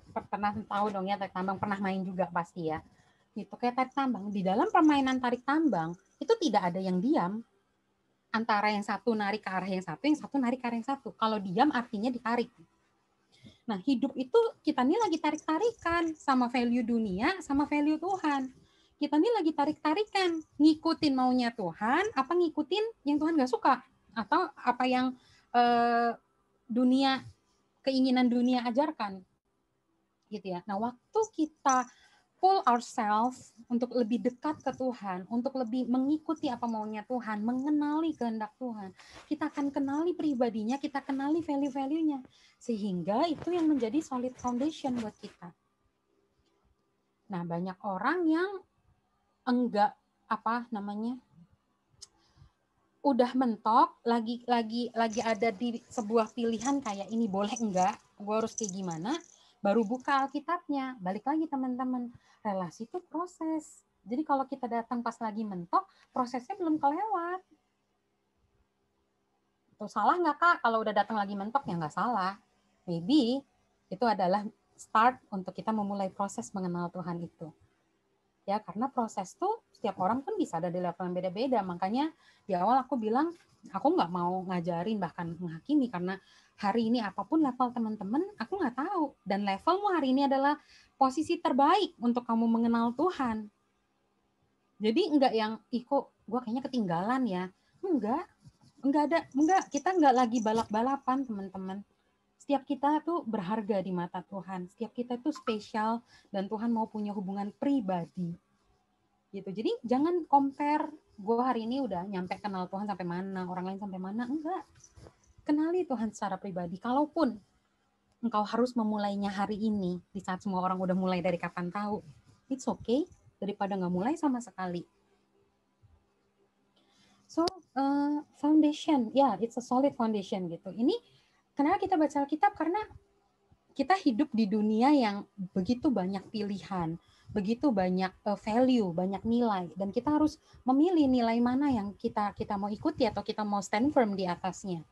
Speaker 2: Pernah tahu dong ya tarik tambang, pernah main juga pasti ya. Itu kayak tarik tambang. Di dalam permainan tarik tambang, itu tidak ada yang diam. Antara yang satu narik ke arah yang satu narik ke arah yang satu. Kalau diam artinya ditarik. Nah, hidup itu kita nih lagi tarik-tarikan sama value dunia, sama value Tuhan. kita nih lagi tarik-tarikan, ngikutin maunya Tuhan, apa ngikutin yang Tuhan nggak suka, atau apa yang dunia, keinginan dunia ajarkan, gitu ya. Nah, waktu kita pull ourselves untuk lebih dekat ke Tuhan, untuk lebih mengikuti apa maunya Tuhan, mengenali kehendak Tuhan, kita akan kenali pribadinya, kita kenali value-value-nya, sehingga itu yang menjadi solid foundation buat kita. Nah, banyak orang yang enggak udah mentok, lagi ada di sebuah pilihan kayak ini boleh enggak, gue harus kayak gimana, baru buka Alkitabnya. Balik lagi teman-teman, relasi itu proses. Jadi kalau kita datang pas lagi mentok, prosesnya belum kelewat. Tuh, salah nggak Kak kalau udah datang lagi mentok? Ya nggak salah. Maybe itu adalah start untuk kita memulai proses mengenal Tuhan itu. Ya, karena proses tuh setiap orang kan bisa ada di level yang beda-beda. Makanya di awal aku bilang, aku nggak mau ngajarin bahkan menghakimi, karena hari ini apapun level teman-teman, aku nggak tahu. Dan levelmu hari ini adalah posisi terbaik untuk kamu mengenal Tuhan. Jadi enggak yang, kok gue kayaknya ketinggalan ya. Enggak kita enggak lagi balap-balapan teman-teman. Setiap kita tuh berharga di mata Tuhan. Setiap kita tuh spesial dan Tuhan mau punya hubungan pribadi. Gitu. Jadi jangan compare gue hari ini udah nyampe kenal Tuhan sampai mana, orang lain sampai mana. Enggak. Kenali Tuhan secara pribadi. Kalaupun engkau harus memulainya hari ini, di saat semua orang udah mulai dari kapan tahu, it's okay, daripada nggak mulai sama sekali. So, foundation, it's a solid foundation gitu. Ini kenapa kita baca Alkitab? Karena kita hidup di dunia yang begitu banyak pilihan, begitu banyak value, banyak nilai, dan kita harus memilih nilai mana yang kita mau ikuti atau kita mau stand firm di atasnya.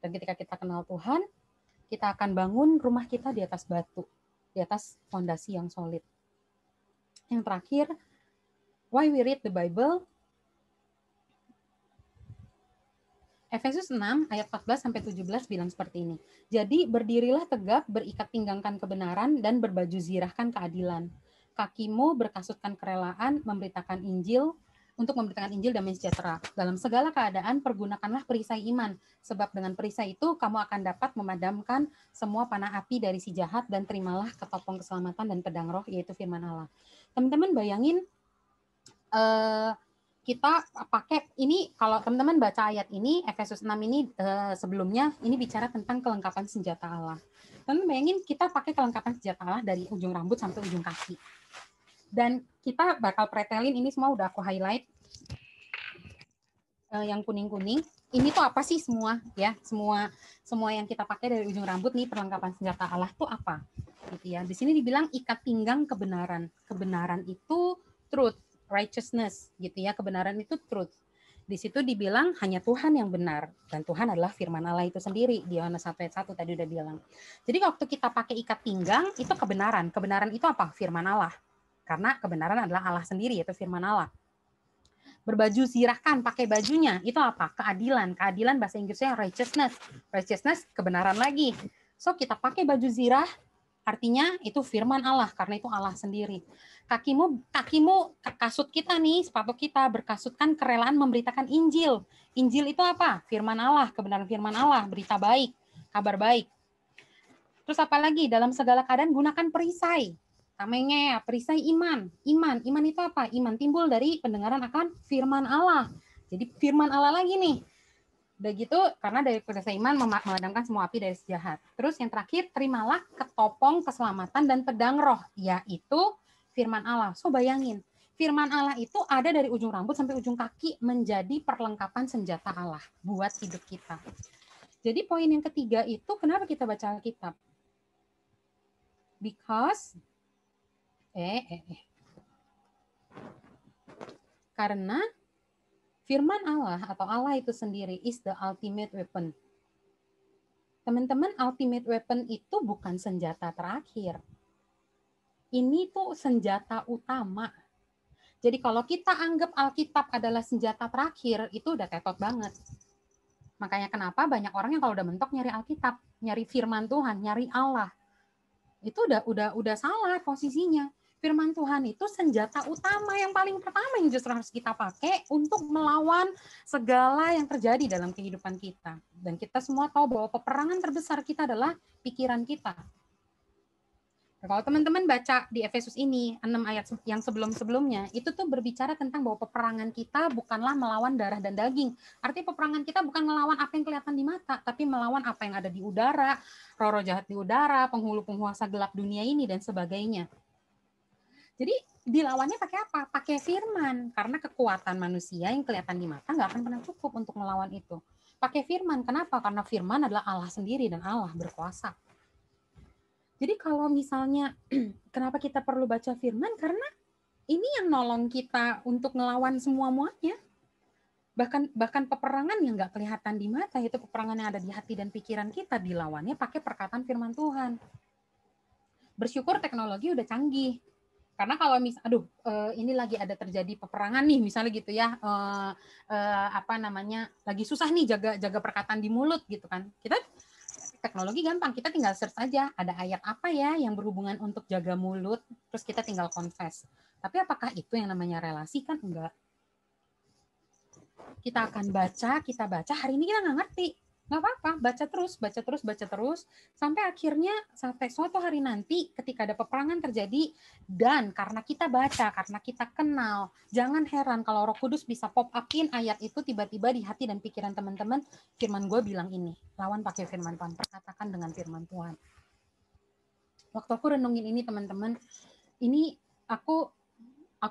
Speaker 2: Dan ketika kita kenal Tuhan, kita akan bangun rumah kita di atas batu, di atas fondasi yang solid. Yang terakhir, why we read the Bible? Efesus 6 ayat 14-17 bilang seperti ini. Jadi berdirilah tegap, berikat pinggangkan kebenaran, dan berbaju zirahkan keadilan. Kakimu berkasutkan kerelaan, memberitakan Injil, untuk memberitakan Injil damai sejahtera. Dalam segala keadaan pergunakanlah perisai iman, sebab dengan perisai itu kamu akan dapat memadamkan semua panah api dari si jahat, dan terimalah ketopong keselamatan dan pedang roh, yaitu firman Allah. Teman-teman bayangin, kita pakai ini, kalau teman-teman baca ayat ini, Efesus 6 ini sebelumnya, ini bicara tentang kelengkapan senjata Allah. Teman-teman bayangin kita pakai kelengkapan senjata Allah dari ujung rambut sampai ujung kaki. Dan kita bakal pretelin, ini semua udah aku highlight. Yang kuning-kuning, ini tuh apa sih semua ya? Semua yang kita pakai dari ujung rambut nih, perlengkapan senjata Allah tuh apa? Gitu ya. Di sini dibilang ikat pinggang kebenaran. Kebenaran itu truth, righteousness gitu ya. Kebenaran itu truth. Di situ dibilang hanya Tuhan yang benar, dan Tuhan adalah firman Allah itu sendiri. Di Yohanes 1 ayat 1 tadi udah bilang. Jadi waktu kita pakai ikat pinggang itu kebenaran. Kebenaran itu apa? Firman Allah. Karena kebenaran adalah Allah sendiri, yaitu firman Allah. Berbaju zirahkan, pakai bajunya, itu apa? Keadilan. Keadilan bahasa Inggrisnya righteousness. Righteousness kebenaran lagi. So kita pakai baju zirah, artinya itu firman Allah, karena itu Allah sendiri. Kakimu kasut kita nih, sepatu kita berkasutkan kerelaan memberitakan Injil. Injil itu apa? Firman Allah, kebenaran firman Allah, berita baik, kabar baik. Terus apa lagi? Dalam segala keadaan gunakan perisai. Namanya perisai iman. Iman itu apa? Iman timbul dari pendengaran akan firman Allah. Jadi firman Allah lagi nih. Udah gitu, karena dari perisai iman memadamkan semua api dari sejahat. Terus yang terakhir, terimalah ketopong keselamatan dan pedang roh, yaitu firman Allah. So bayangin, firman Allah itu ada dari ujung rambut sampai ujung kaki, menjadi perlengkapan senjata Allah buat hidup kita. Jadi poin yang ketiga itu, kenapa kita baca Alkitab? Because karena firman Allah atau Allah itu sendiri is the ultimate weapon. Teman-teman, ultimate weapon itu bukan senjata terakhir. Ini tuh senjata utama. Jadi kalau kita anggap Alkitab adalah senjata terakhir, itu udah tetot banget. Makanya kenapa banyak orang yang kalau udah mentok nyari Alkitab, nyari firman Tuhan, nyari Allah. Itu udah salah posisinya. Firman Tuhan itu senjata utama yang paling pertama yang justru harus kita pakai untuk melawan segala yang terjadi dalam kehidupan kita. Dan kita semua tahu bahwa peperangan terbesar kita adalah pikiran kita. Kalau teman-teman baca di Efesus ini, 6 ayat yang sebelum-sebelumnya, itu tuh berbicara tentang bahwa peperangan kita bukanlah melawan darah dan daging. Artinya peperangan kita bukan melawan apa yang kelihatan di mata, tapi melawan apa yang ada di udara, roh-roh jahat di udara, penghulu-penguasa gelap dunia ini, dan sebagainya. Jadi dilawannya pakai apa? Pakai firman. Karena kekuatan manusia yang kelihatan di mata nggak akan pernah cukup untuk melawan itu. Pakai firman. Kenapa? Karena firman adalah Allah sendiri dan Allah berkuasa. Jadi kalau misalnya kenapa kita perlu baca firman? Karena ini yang nolong kita untuk ngelawan semua-muanya. Bahkan peperangan yang nggak kelihatan di mata, itu peperangan yang ada di hati dan pikiran kita, dilawannya pakai perkataan firman Tuhan. Bersyukur teknologi udah canggih. Karena kalau ini lagi ada terjadi peperangan nih, misalnya gitu ya, lagi susah nih jaga perkataan di mulut gitu kan. Kita teknologi gampang, kita tinggal search aja ada ayat apa ya yang berhubungan untuk jaga mulut, terus kita tinggal confess. Tapi apakah itu yang namanya relasi? Kan enggak. Kita akan kita baca, hari ini kita nggak ngerti. Nggak apa-apa, baca terus, sampai akhirnya, sampai suatu hari nanti ketika ada peperangan terjadi, dan karena kita baca, karena kita kenal, jangan heran kalau Roh Kudus bisa pop up-in ayat itu tiba-tiba di hati dan pikiran teman-teman, firman gue bilang ini, lawan pakai firman Tuhan, perkatakan dengan firman Tuhan. Waktu aku renungin ini teman-teman, ini aku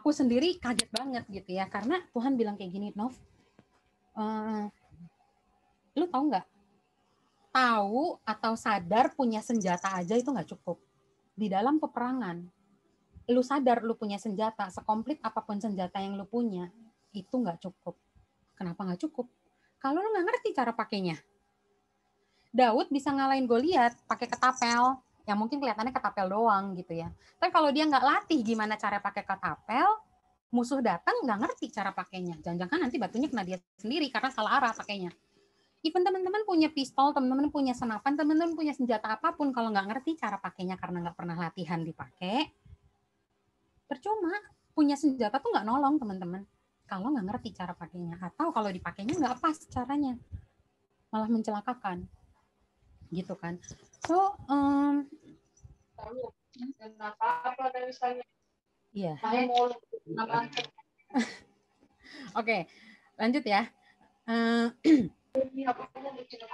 Speaker 2: sendiri kaget banget gitu ya, karena Tuhan bilang kayak gini, Nov, lu tahu nggak? Tahu atau sadar punya senjata aja itu nggak cukup. Di dalam peperangan, lu sadar lu punya senjata, sekomplit apapun senjata yang lu punya, itu nggak cukup. Kenapa nggak cukup? Kalau lu nggak ngerti cara pakainya. Daud bisa ngalahin Goliat pakai ketapel, yang mungkin kelihatannya ketapel doang gitu ya. Tapi kalau dia nggak latih gimana cara pakai ketapel, musuh datang nggak ngerti cara pakainya. Jangan-jangan nanti batunya kena dia sendiri karena salah arah pakainya. Even teman-teman punya pistol, teman-teman punya senapan, teman-teman punya senjata apapun, kalau nggak ngerti cara pakainya karena nggak pernah latihan dipakai, percuma. Punya senjata tuh nggak nolong teman-teman. Kalau nggak ngerti cara pakainya, atau kalau dipakainya nggak pas caranya, malah mencelakakan, gitu kan. So, iya. Oke, lanjut ya.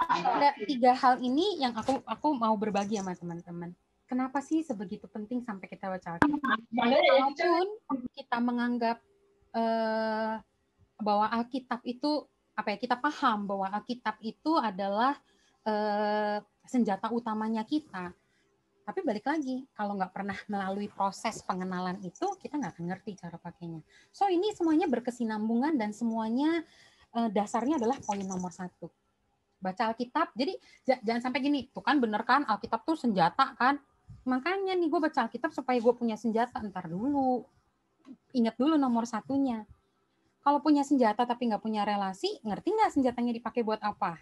Speaker 2: Ada 3 hal ini yang aku mau berbagi sama teman-teman. Kenapa sih sebegitu penting sampai kita baca Alkitab? Walaupun kita menganggap bahwa Alkitab itu kita paham bahwa Alkitab itu adalah senjata utamanya kita. Tapi balik lagi, kalau nggak pernah melalui proses pengenalan itu, kita nggak akan ngerti cara pakainya. So ini semuanya berkesinambungan dan semuanya dasarnya adalah poin nomor 1. Baca Alkitab, jadi jangan sampai gini, tuh kan bener kan Alkitab tuh senjata kan, makanya nih gue baca Alkitab supaya gue punya senjata. Ntar dulu, ingat dulu nomor 1-nya. Kalau punya senjata tapi nggak punya relasi, ngerti nggak senjatanya dipakai buat apa?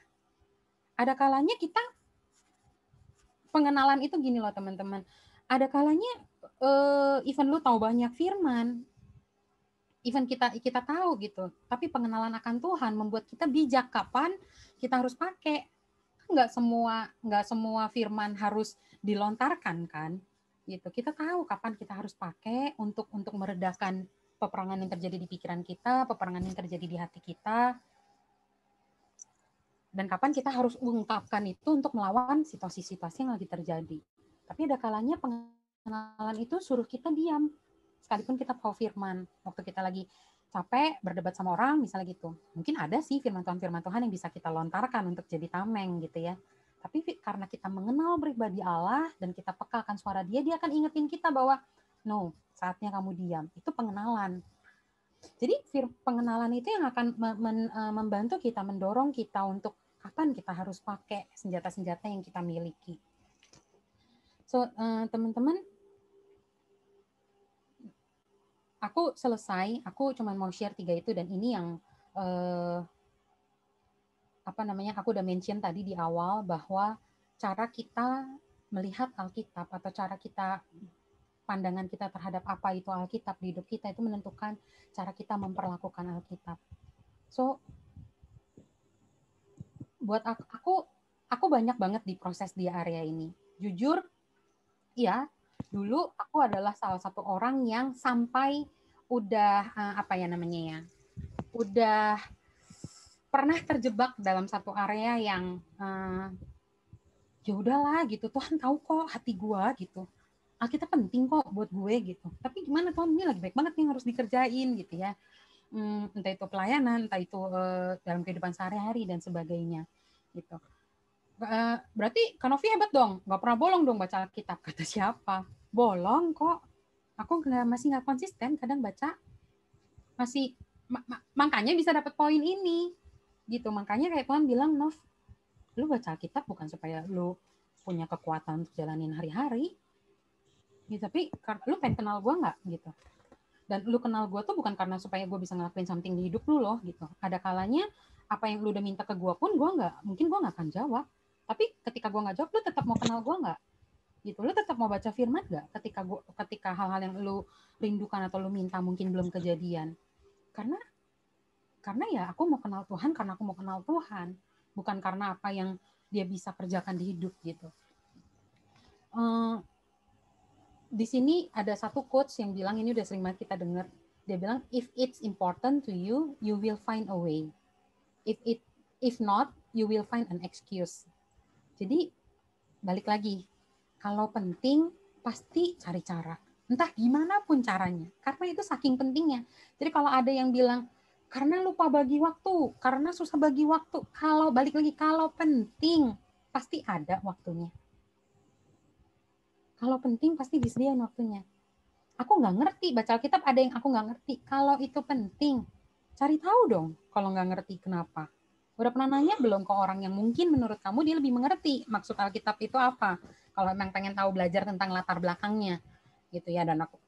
Speaker 2: Ada kalanya kita, pengenalan itu gini loh teman-teman, ada kalanya even lu tahu banyak firman, even kita tahu gitu, tapi pengenalan akan Tuhan membuat kita bijak kapan kita harus pakai. Nggak semua firman harus dilontarkan kan, gitu. Kita tahu kapan kita harus pakai untuk meredakan peperangan yang terjadi di pikiran kita, peperangan yang terjadi di hati kita, dan kapan kita harus ungkapkan itu untuk melawan situasi-situasi yang lagi terjadi. Tapi ada kalanya pengenalan itu suruh kita diam, sekalipun kita tahu firman. Waktu kita lagi capek berdebat sama orang misalnya gitu, mungkin ada sih firman Tuhan yang bisa kita lontarkan untuk jadi tameng gitu ya. Tapi karena kita mengenal pribadi Allah dan kita peka akan suara dia akan ingetin kita bahwa no, saatnya kamu diam. Itu pengenalan. Jadi pengenalan itu yang akan membantu kita, mendorong kita untuk kapan kita harus pakai senjata-senjata yang kita miliki. So teman-teman, aku selesai, aku cuma mau share 3 itu, dan ini yang aku udah mention tadi di awal bahwa cara kita melihat Alkitab atau cara kita pandangan kita terhadap apa itu Alkitab di hidup kita itu menentukan cara kita memperlakukan Alkitab. So buat aku banyak banget diproses di area ini. Jujur, ya, dulu aku adalah salah satu orang yang sampai udah udah pernah terjebak dalam satu area yang ya udahlah gitu, Tuhan tahu kok hati gue gitu. Alkitab penting kok buat gue gitu. Tapi gimana Tuhan, ini lagi baik banget nih harus dikerjain gitu ya. Entah itu pelayanan, entah itu dalam kehidupan sehari-hari dan sebagainya gitu. Berarti Kanovi hebat dong, nggak pernah bolong dong baca Alkitab. Kata siapa? Bolong kok. Aku masih nggak konsisten, kadang baca masih makanya bisa dapat poin ini gitu. Makanya kayak Tuhan bilang, Nov, lu baca Alkitab bukan supaya lu punya kekuatan untuk jalanin hari-hari, gitu, tapi lu pengen kenal gue nggak gitu. Dan lu kenal gue tuh bukan karena supaya gue bisa ngelakuin something di hidup lu loh gitu. Ada kalanya apa yang lu udah minta ke gue pun gue nggak akan jawab. Tapi ketika gue nggak jawab, lu tetap mau kenal gue nggak? Gitu. Lu tetap mau baca firman nggak? Ketika hal-hal yang lu rindukan atau lu minta mungkin belum kejadian. Karena ya aku mau kenal Tuhan karena aku mau kenal Tuhan, bukan karena apa yang dia bisa kerjakan di hidup gitu. Di sini ada satu quotes yang bilang, ini udah sering banget kita dengar. Dia bilang, if it's important to you, you will find a way. If not, you will find an excuse. Jadi balik lagi, kalau penting pasti cari cara. Entah gimana pun caranya, karena itu saking pentingnya. Jadi kalau ada yang bilang, karena lupa bagi waktu, karena susah bagi waktu, kalau balik lagi, kalau penting pasti ada waktunya. Kalau penting pasti disediain waktunya. Aku nggak ngerti, baca Alkitab ada yang aku nggak ngerti. Kalau itu penting, cari tahu dong kalau nggak ngerti kenapa. Udah pernah nanya belum ke orang yang mungkin menurut kamu dia lebih mengerti maksud Alkitab itu apa? Kalau emang pengen tahu belajar tentang latar belakangnya, gitu ya. Dan aku,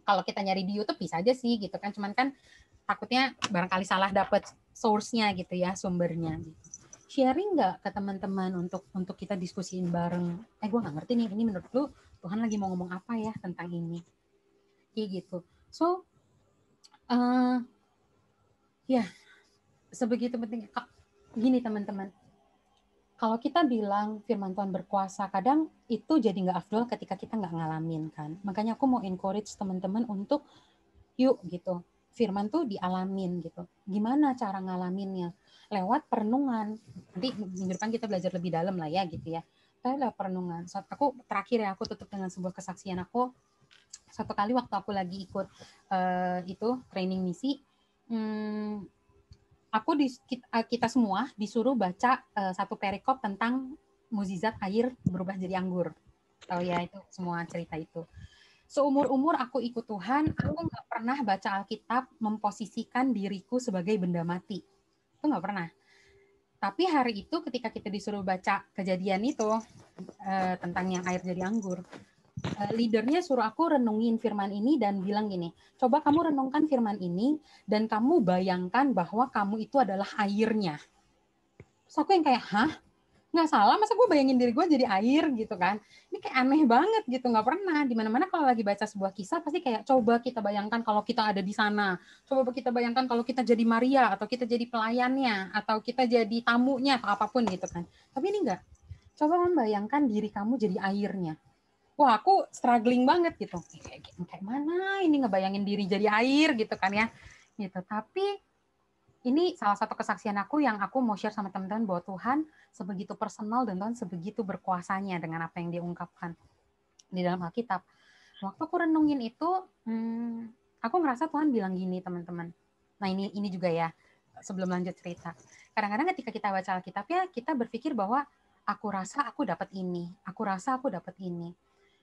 Speaker 2: kalau kita nyari di YouTube bisa aja sih, gitu kan. Cuman kan takutnya barangkali salah dapet source-nya gitu ya, sumbernya. Gitu. Sharing nggak ke teman-teman untuk kita diskusiin bareng. Gue nggak ngerti nih, ini menurut lu Tuhan lagi mau ngomong apa ya tentang ini, kayak gitu. So ya sebegitu penting. Gini teman-teman, kalau kita bilang firman Tuhan berkuasa, kadang itu jadi nggak afdol ketika kita nggak ngalamin kan. Makanya aku mau encourage teman-teman untuk yuk gitu, firman tuh dialamin gitu. Gimana cara ngalaminnya? Lewat perenungan. Nanti minggu depan kita belajar lebih dalam lah ya gitu ya. Lewat perenungan. Aku terakhir ya, aku tutup dengan sebuah kesaksian aku. Satu kali waktu aku lagi ikut itu training misi, kita semua disuruh baca satu perikop tentang mukjizat air berubah jadi anggur. Tahu ya itu semua cerita itu. Seumur-umur aku ikut Tuhan, aku nggak pernah baca Alkitab memposisikan diriku sebagai benda mati. Itu nggak pernah. Tapi hari itu ketika kita disuruh baca kejadian itu tentang yang air jadi anggur, leadernya suruh aku renungin firman ini dan bilang gini, coba kamu renungkan firman ini dan kamu bayangkan bahwa kamu itu adalah airnya. Terus aku yang kayak, hah? Nggak salah, masa gue bayangin diri gue jadi air gitu kan. Ini kayak aneh banget gitu, nggak pernah. Dimana-mana kalau lagi baca sebuah kisah, pasti kayak coba kita bayangkan kalau kita ada di sana. Coba kita bayangkan kalau kita jadi Maria, atau kita jadi pelayannya, atau kita jadi tamunya, atau apapun gitu kan. Tapi ini enggak. Coba membayangkan diri kamu jadi airnya. Wah, aku struggling banget gitu. Kayak mana ini ngebayangin diri jadi air gitu kan ya. Gitu. Tapi ini salah satu kesaksian aku yang aku mau share sama teman-teman bahwa Tuhan sebegitu personal dan Tuhan sebegitu berkuasanya dengan apa yang dia ungkapkan di dalam Alkitab. Waktu aku renungin itu, aku ngerasa Tuhan bilang gini teman-teman. Nah ini juga ya, sebelum lanjut cerita. Kadang-kadang ketika kita baca Alkitab ya, kita berpikir bahwa aku rasa aku dapat ini, aku rasa aku dapat ini.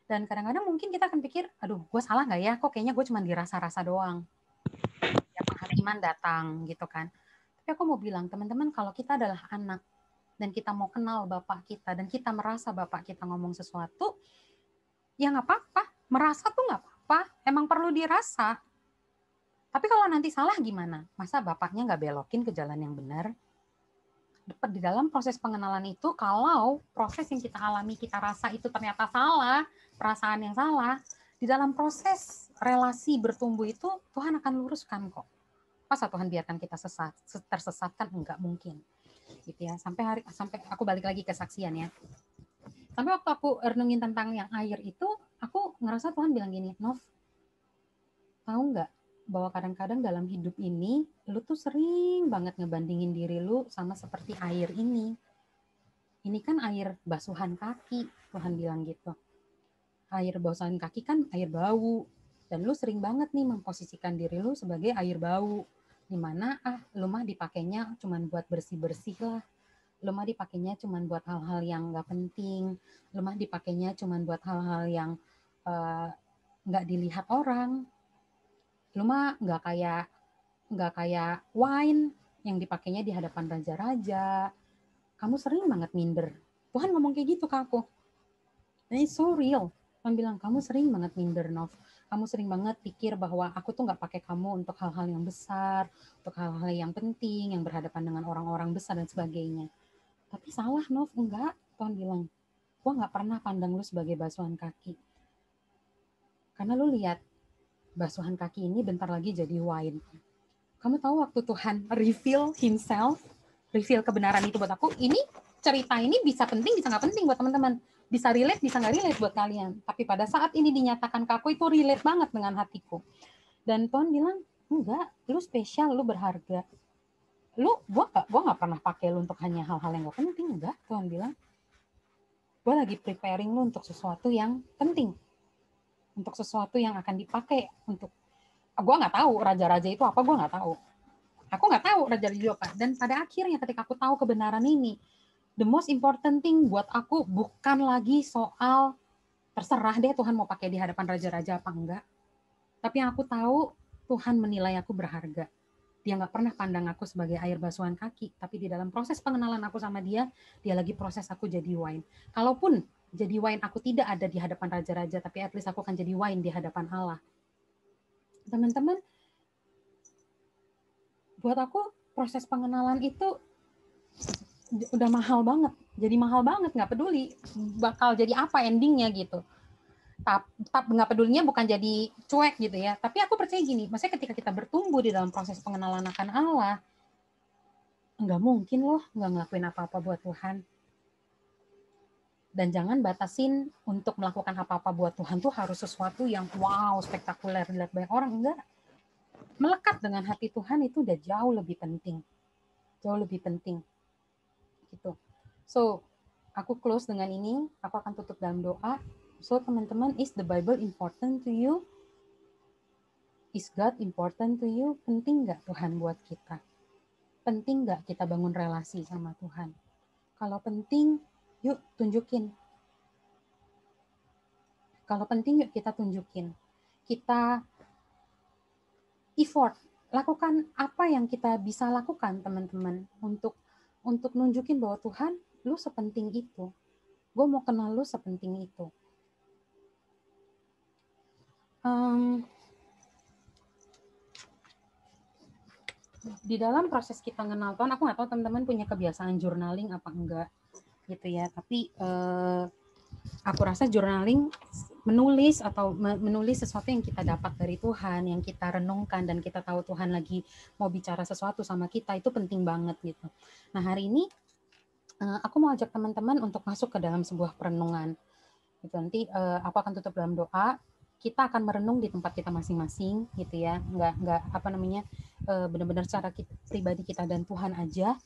Speaker 2: Dan kadang-kadang mungkin kita akan pikir, aduh gue salah nggak ya, kok kayaknya gue cuma dirasa-rasa doang. Ya penghakiman datang gitu kan. Tapi aku mau bilang teman-teman, kalau kita adalah anak dan kita mau kenal Bapak kita dan kita merasa Bapak kita ngomong sesuatu, ya nggak apa-apa. Merasa tuh nggak apa-apa, emang perlu dirasa. Tapi kalau nanti salah gimana? Masa Bapaknya nggak belokin ke jalan yang benar? di dalam proses pengenalan itu, kalau proses yang kita alami, kita rasa itu ternyata salah, perasaan yang salah, di dalam proses relasi bertumbuh itu Tuhan akan luruskan kok. Masa Tuhan biarkan kita tersesat kan? Enggak mungkin. Gitu ya. Sampai aku balik lagi ke saksian ya. Sampai waktu aku renungin tentang yang air itu, aku ngerasa Tuhan bilang gini, Nov, tahu nggak bahwa kadang-kadang dalam hidup ini, lu tuh sering banget ngebandingin diri lu sama seperti air ini. Ini kan air basuhan kaki, Tuhan bilang gitu. Air basuhan kaki kan air bau. Dan lu sering banget nih memposisikan diri lu sebagai air bau. Dimana lu mah dipakainya cuman buat bersih-bersih lah. Lu mah dipakainya cuman buat hal-hal yang nggak penting. Lu mah dipakainya cuman buat hal-hal yang nggak dilihat orang. Lu mah nggak kayak wine yang dipakainya di hadapan raja-raja. Kamu sering banget minder. Tuhan ngomong kayak gitu ke aku. And it's so real. Tuhan bilang, kamu sering banget minder, Nov. Kamu sering banget pikir bahwa aku tuh nggak pakai kamu untuk hal-hal yang besar, untuk hal-hal yang penting, yang berhadapan dengan orang-orang besar dan sebagainya. Tapi salah, Nov. Enggak. Tuhan bilang, gue nggak pernah pandang lu sebagai basuhan kaki. Karena lu lihat, basuhan kaki ini bentar lagi jadi wine. Kamu tahu waktu Tuhan reveal himself, reveal kebenaran itu buat aku, ini cerita ini bisa penting, bisa nggak penting buat teman-teman. Bisa relate, bisa nggak relate buat kalian. Tapi pada saat ini dinyatakan ke aku, itu relate banget dengan hatiku. Dan Tuhan bilang, enggak, lu spesial, lu berharga. Gua nggak pernah pakai lu untuk hanya hal-hal yang nggak penting, enggak. Tuhan bilang, gue lagi preparing lu untuk sesuatu yang penting. Untuk sesuatu yang akan dipakai untuk, gue nggak tahu raja-raja itu apa, gue nggak tahu. Aku nggak tahu raja-raja itu apa. Dan pada akhirnya ketika aku tahu kebenaran ini, the most important thing buat aku bukan lagi soal terserah deh Tuhan mau pakai di hadapan raja-raja apa enggak. Tapi yang aku tahu Tuhan menilai aku berharga. Dia nggak pernah pandang aku sebagai air basuhan kaki. Tapi di dalam proses pengenalan aku sama dia lagi proses aku jadi wine. Kalaupun jadi wine aku tidak ada di hadapan raja-raja, tapi at least aku akan jadi wine di hadapan Allah. Teman-teman, buat aku proses pengenalan itu udah mahal banget. Jadi mahal banget, nggak peduli bakal jadi apa endingnya gitu. Nggak pedulinya bukan jadi cuek gitu ya. Tapi aku percaya gini, maksudnya ketika kita bertumbuh di dalam proses pengenalan akan Allah, nggak mungkin loh nggak ngelakuin apa-apa buat Tuhan. Dan jangan batasin untuk melakukan apa-apa buat Tuhan tuh harus sesuatu yang wow, spektakuler dilihat banyak orang. Enggak. Melekat dengan hati Tuhan itu udah jauh lebih penting. Jauh lebih penting. Gitu. So, aku close dengan ini. Aku akan tutup dalam doa. So, teman-teman, is the Bible important to you? Is God important to you? Penting nggak Tuhan buat kita? Penting nggak kita bangun relasi sama Tuhan? Kalau penting, yuk tunjukin. Kalau penting, yuk kita tunjukin. Kita effort. Lakukan apa yang kita bisa lakukan, teman-teman, untuk nunjukin bahwa Tuhan, lu sepenting itu. Gue mau kenal lu sepenting itu. Di dalam proses kita kenal Tuhan, aku nggak tahu teman-teman punya kebiasaan journaling apa enggak, gitu ya. Tapi aku rasa journaling menulis sesuatu yang kita dapat dari Tuhan, yang kita renungkan dan kita tahu Tuhan lagi mau bicara sesuatu sama kita, itu penting banget gitu. Nah, hari ini aku mau ajak teman-teman untuk masuk ke dalam sebuah perenungan. Gitu. Nanti aku akan tutup dalam doa. Kita akan merenung di tempat kita masing-masing, gitu ya. Nggak benar-benar secara pribadi kita dan Tuhan aja.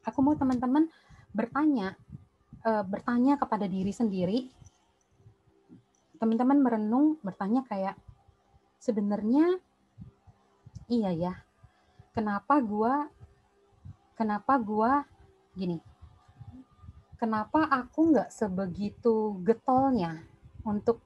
Speaker 2: Aku mau teman-teman bertanya kepada diri sendiri. Teman-teman merenung, bertanya kayak, sebenarnya iya ya, kenapa gua gini, kenapa aku nggak sebegitu getolnya untuk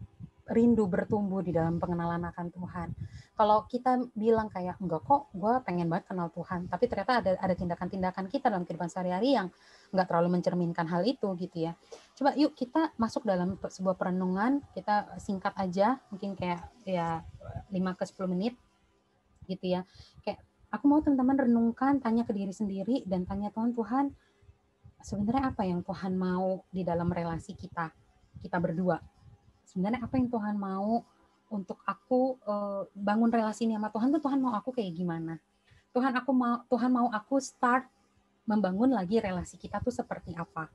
Speaker 2: rindu bertumbuh di dalam pengenalan akan Tuhan. Kalau kita bilang kayak, enggak kok, gue pengen banget kenal Tuhan, tapi ternyata ada tindakan-tindakan kita dalam kehidupan sehari-hari yang nggak terlalu mencerminkan hal itu gitu ya. Coba yuk kita masuk dalam sebuah perenungan, kita singkat aja, mungkin kayak ya 5-10 menit gitu ya. Kayak Aku mau teman-teman renungkan, tanya ke diri sendiri, dan tanya Tuhan, sebenarnya apa yang Tuhan mau di dalam relasi kita berdua? Sebenarnya apa yang Tuhan mau untuk aku bangun relasi ini sama Tuhan tuh, Tuhan mau aku kayak gimana? Tuhan mau aku start membangun lagi relasi kita tuh seperti apa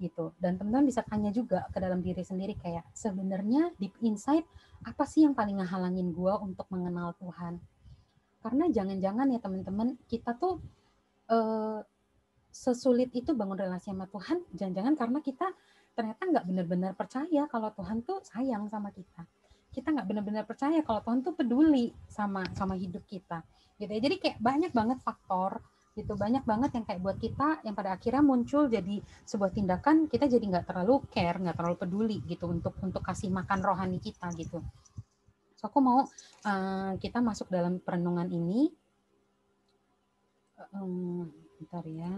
Speaker 2: gitu. Dan teman-teman bisa tanya juga ke dalam diri sendiri, kayak sebenarnya deep inside apa sih yang paling ngehalangin gue untuk mengenal Tuhan? Karena jangan-jangan ya teman-teman, kita tuh sesulit itu bangun relasi sama Tuhan, jangan-jangan karena kita ternyata nggak benar-benar percaya kalau Tuhan tuh sayang sama kita. Kita nggak benar-benar percaya kalau Tuhan tuh peduli sama hidup kita. Gitu ya. Jadi kayak banyak banget faktor gitu, banyak banget yang kayak buat kita yang pada akhirnya muncul jadi sebuah tindakan kita jadi nggak terlalu care, nggak terlalu peduli gitu untuk kasih makan rohani kita gitu. So aku mau kita masuk dalam perenungan ini. Bentar ya.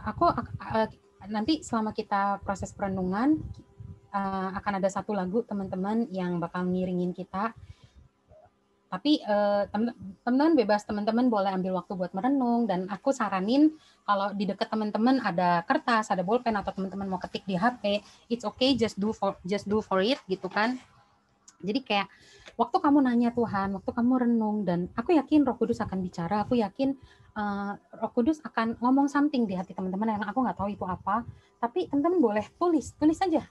Speaker 2: Aku nanti selama kita proses perenungan akan ada satu lagu teman-teman yang bakal ngiringin kita. Tapi teman-teman bebas, teman-teman boleh ambil waktu buat merenung, dan aku saranin kalau di dekat teman-teman ada kertas, ada bolpen, atau teman-teman mau ketik di HP, it's okay, just do for it gitu kan. Jadi kayak waktu kamu nanya Tuhan, waktu kamu renung, dan aku yakin Roh Kudus akan bicara, aku yakin Roh Kudus akan ngomong something di hati teman-teman yang aku nggak tahu itu apa, tapi teman-teman boleh tulis aja,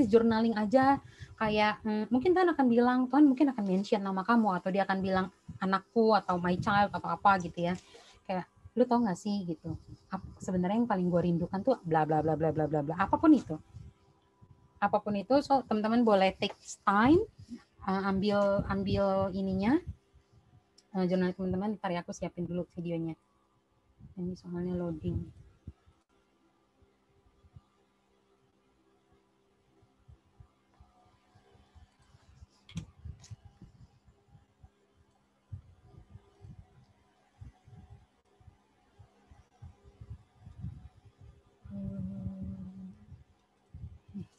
Speaker 2: journaling aja, kayak mungkin Tuhan akan bilang, Tuhan mungkin akan mention nama kamu, atau dia akan bilang anakku, atau my child, atau apa gitu ya, kayak lu tau nggak sih gitu, sebenarnya yang paling gue rindukan tuh bla bla bla bla bla bla bla, apapun itu. So teman-teman boleh take time, ambil ininya, jurnal teman-teman. Ntar ya aku siapin dulu videonya, ini soalnya loading.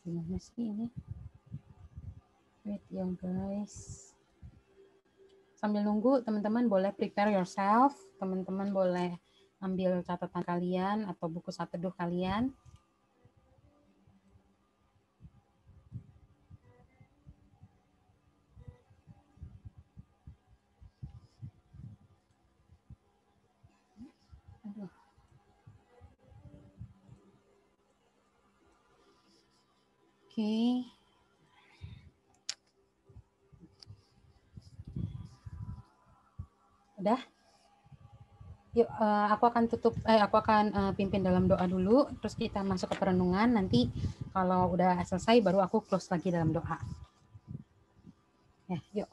Speaker 2: Gimana sih ini? Wait ya guys. Sambil nunggu, teman-teman boleh prepare yourself. Teman-teman boleh ambil catatan kalian atau buku saat teduh kalian. Aduh. Oke. Udah? Yuk, aku akan pimpin dalam doa dulu, terus kita masuk ke perenungan. Nanti kalau udah selesai baru aku close lagi dalam doa. Ya, yuk.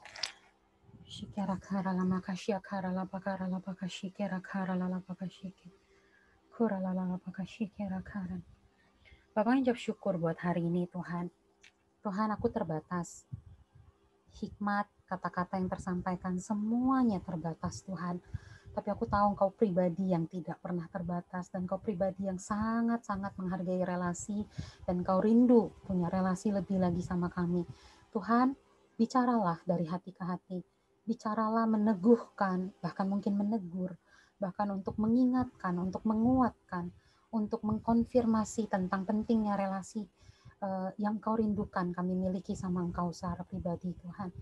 Speaker 2: Shikara kara lama kasya kara lapa kara lapa kashikera kara lapa kashike. Kura lapa kashikera kara. Bapak mengucap syukur buat hari ini Tuhan. Tuhan, aku terbatas. Hikmat, kata-kata yang tersampaikan semuanya terbatas Tuhan. Tapi aku tahu Engkau pribadi yang tidak pernah terbatas, dan Engkau pribadi yang sangat-sangat menghargai relasi, dan Engkau rindu punya relasi lebih lagi sama kami. Tuhan, bicaralah dari hati ke hati. Bicaralah meneguhkan, bahkan mungkin menegur, bahkan untuk mengingatkan, untuk menguatkan, untuk mengkonfirmasi tentang pentingnya relasi yang Engkau rindukan kami miliki sama Engkau secara pribadi Tuhan.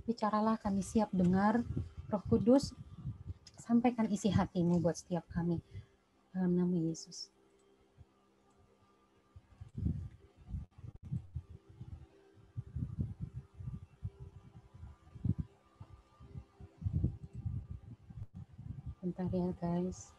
Speaker 2: Bicaralah, kami siap dengar. Roh Kudus, sampaikan isi hatimu buat setiap kami. Dalam nama Yesus. Bentar ya guys.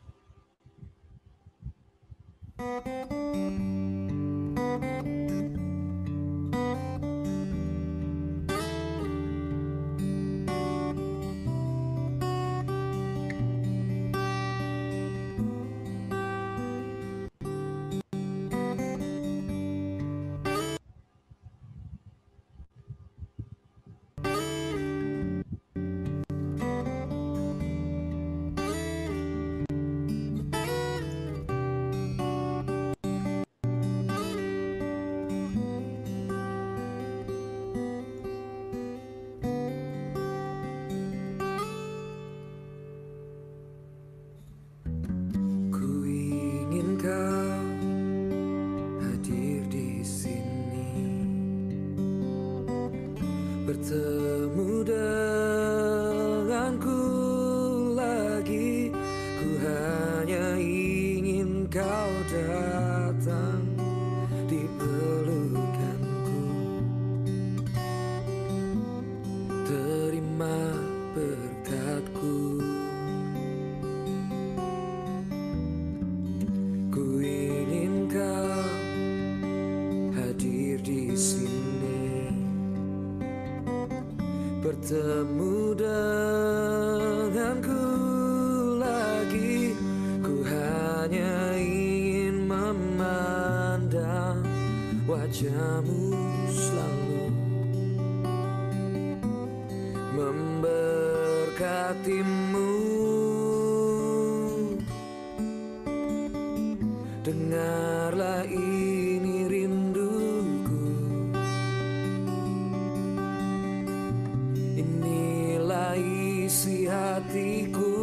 Speaker 3: bertemu denganku lagi. Ku hanya ingin memandang wajahmu selalu, memberkatimu. Dengarlah ini rinduku, inilah isi hatiku.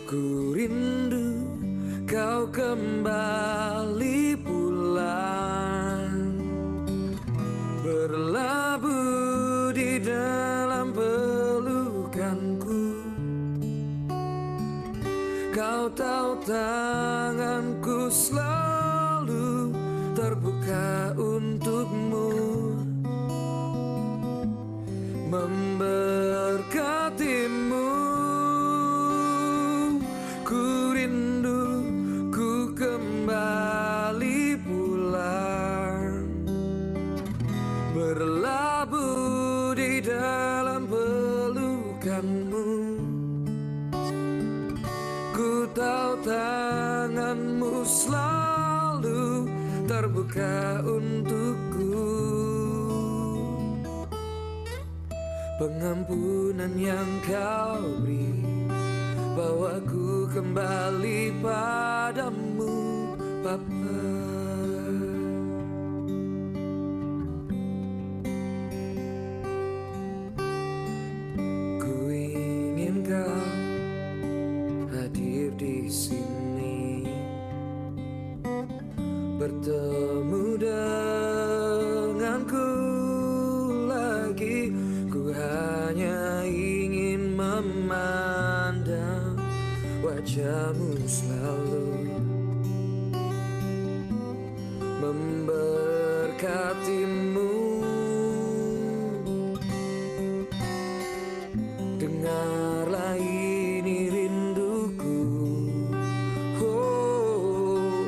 Speaker 3: Ku rindu kau kembali pulang, berlabuh di dalam pelukanku. Kau tahu tanganku selalu terbuka untukmu, memberkatimu. Ku rindu ku kembali pulang, berlabuh di dalam pelukanmu. Ku tahu tanganmu selalu terbuka untukku. Pengampunan yang kau beri, bawaku kembali padamu, Bapa. Ku ingin kau hadir di sini, bertemu denganku lagi. Ku hanya ingin memandang wajahmu selalu, memberkatimu. Dengarlah ini rinduku, oh,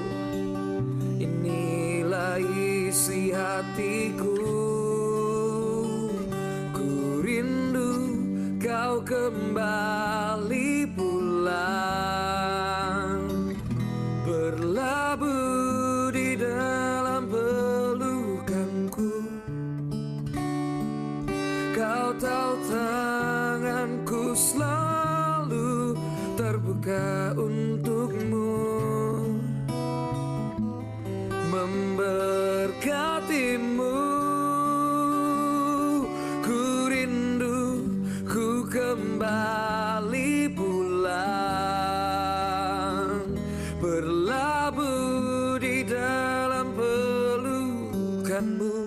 Speaker 3: inilah isi hatiku. Ku rindu kau kembali pulang, berlabuh di dalam pelukanku. Kau tahu tanganku selalu terbuka untukmu, memberkatimu. Ku rindu ku kembali pulang, berlabuh di dalam pelukanmu.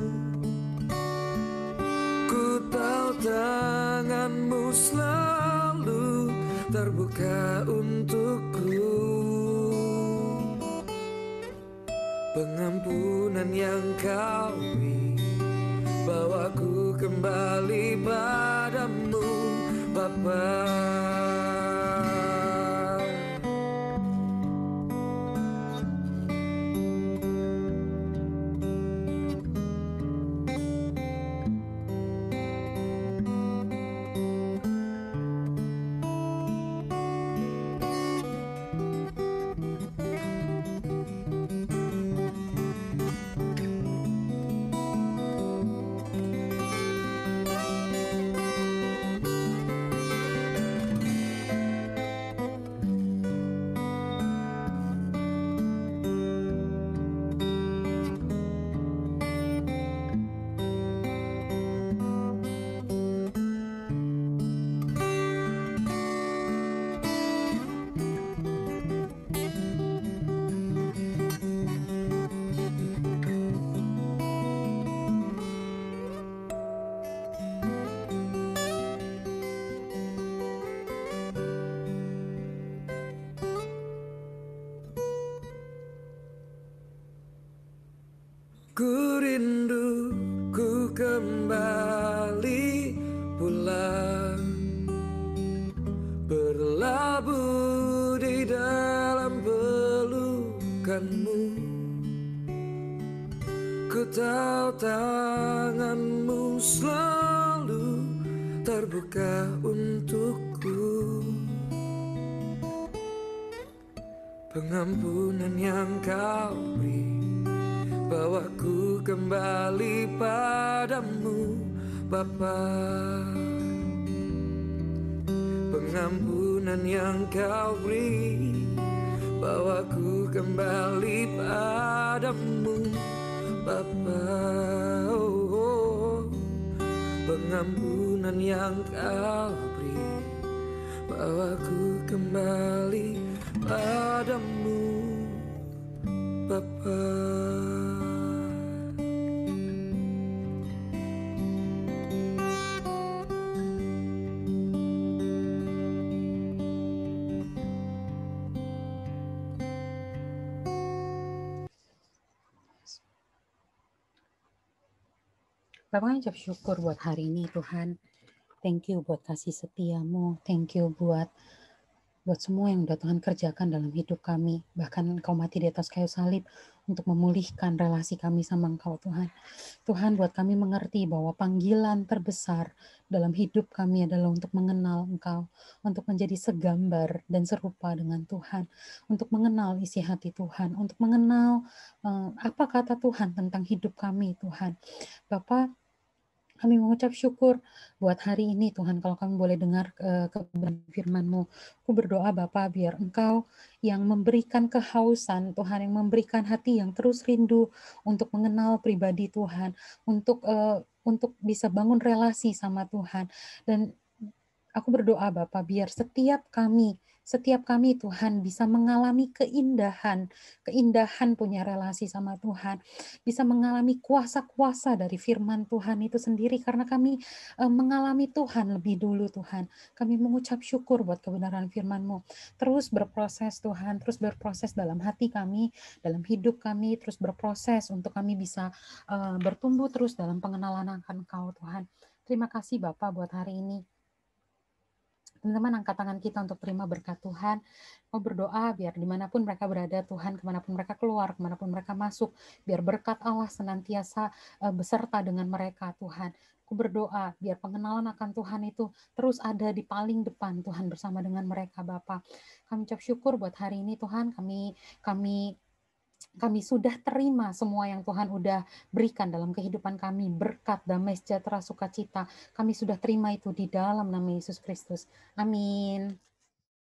Speaker 3: Ku tahu tanganmu selalu terbuka untukku. Pengampunan yang kau beri, bawaku kembali padamu, Bapa. Ku rindu ku kembali pulang, berlabuh di dalam pelukanmu. Ku tahu tanganmu selalu terbuka untukku. Pengampunan yang kau beri, bawaku kembali padamu Bapa. Pengampunan yang kau beri, bawaku kembali padamu Bapa. Oh, oh. Pengampunan yang kau beri, bawaku kembali padamu Bapa.
Speaker 2: Bapak ucap syukur buat hari ini Tuhan. Thank you buat kasih setiamu. Thank you buat semua yang udah Tuhan kerjakan dalam hidup kami. Bahkan Engkau mati di atas kayu salib untuk memulihkan relasi kami sama Engkau Tuhan. Tuhan buat kami mengerti bahwa panggilan terbesar dalam hidup kami adalah untuk mengenal Engkau, untuk menjadi segambar dan serupa dengan Tuhan, untuk mengenal isi hati Tuhan, untuk mengenal apa kata Tuhan tentang hidup kami Tuhan. Bapa, kami mengucap syukur buat hari ini Tuhan, kalau kami boleh dengar kebenaran firman-Mu. Aku berdoa Bapa, biar Engkau yang memberikan kehausan Tuhan, yang memberikan hati yang terus rindu untuk mengenal pribadi Tuhan, untuk bisa bangun relasi sama Tuhan. Dan aku berdoa Bapa, biar setiap kami Tuhan bisa mengalami keindahan punya relasi sama Tuhan, bisa mengalami kuasa-kuasa dari firman Tuhan itu sendiri, karena kami mengalami Tuhan lebih dulu Tuhan. Kami mengucap syukur buat kebenaran firman-Mu. Terus berproses Tuhan, terus berproses dalam hati kami, dalam hidup kami, terus berproses untuk kami bisa bertumbuh terus dalam pengenalan akan Engkau Tuhan. Terima kasih Bapa buat hari ini. Teman-teman, angkat tangan kita untuk terima berkat Tuhan. Mau berdoa biar dimanapun mereka berada Tuhan, kemanapun mereka keluar, kemanapun mereka masuk, biar berkat Allah senantiasa beserta dengan mereka Tuhan. Aku berdoa biar pengenalan akan Tuhan itu terus ada di paling depan Tuhan bersama dengan mereka Bapa. Kami ucap syukur buat hari ini Tuhan, kami sudah terima semua yang Tuhan udah berikan dalam kehidupan kami, berkat, damai, sejahtera, sukacita. Kami sudah terima itu di dalam nama Yesus Kristus. Amin.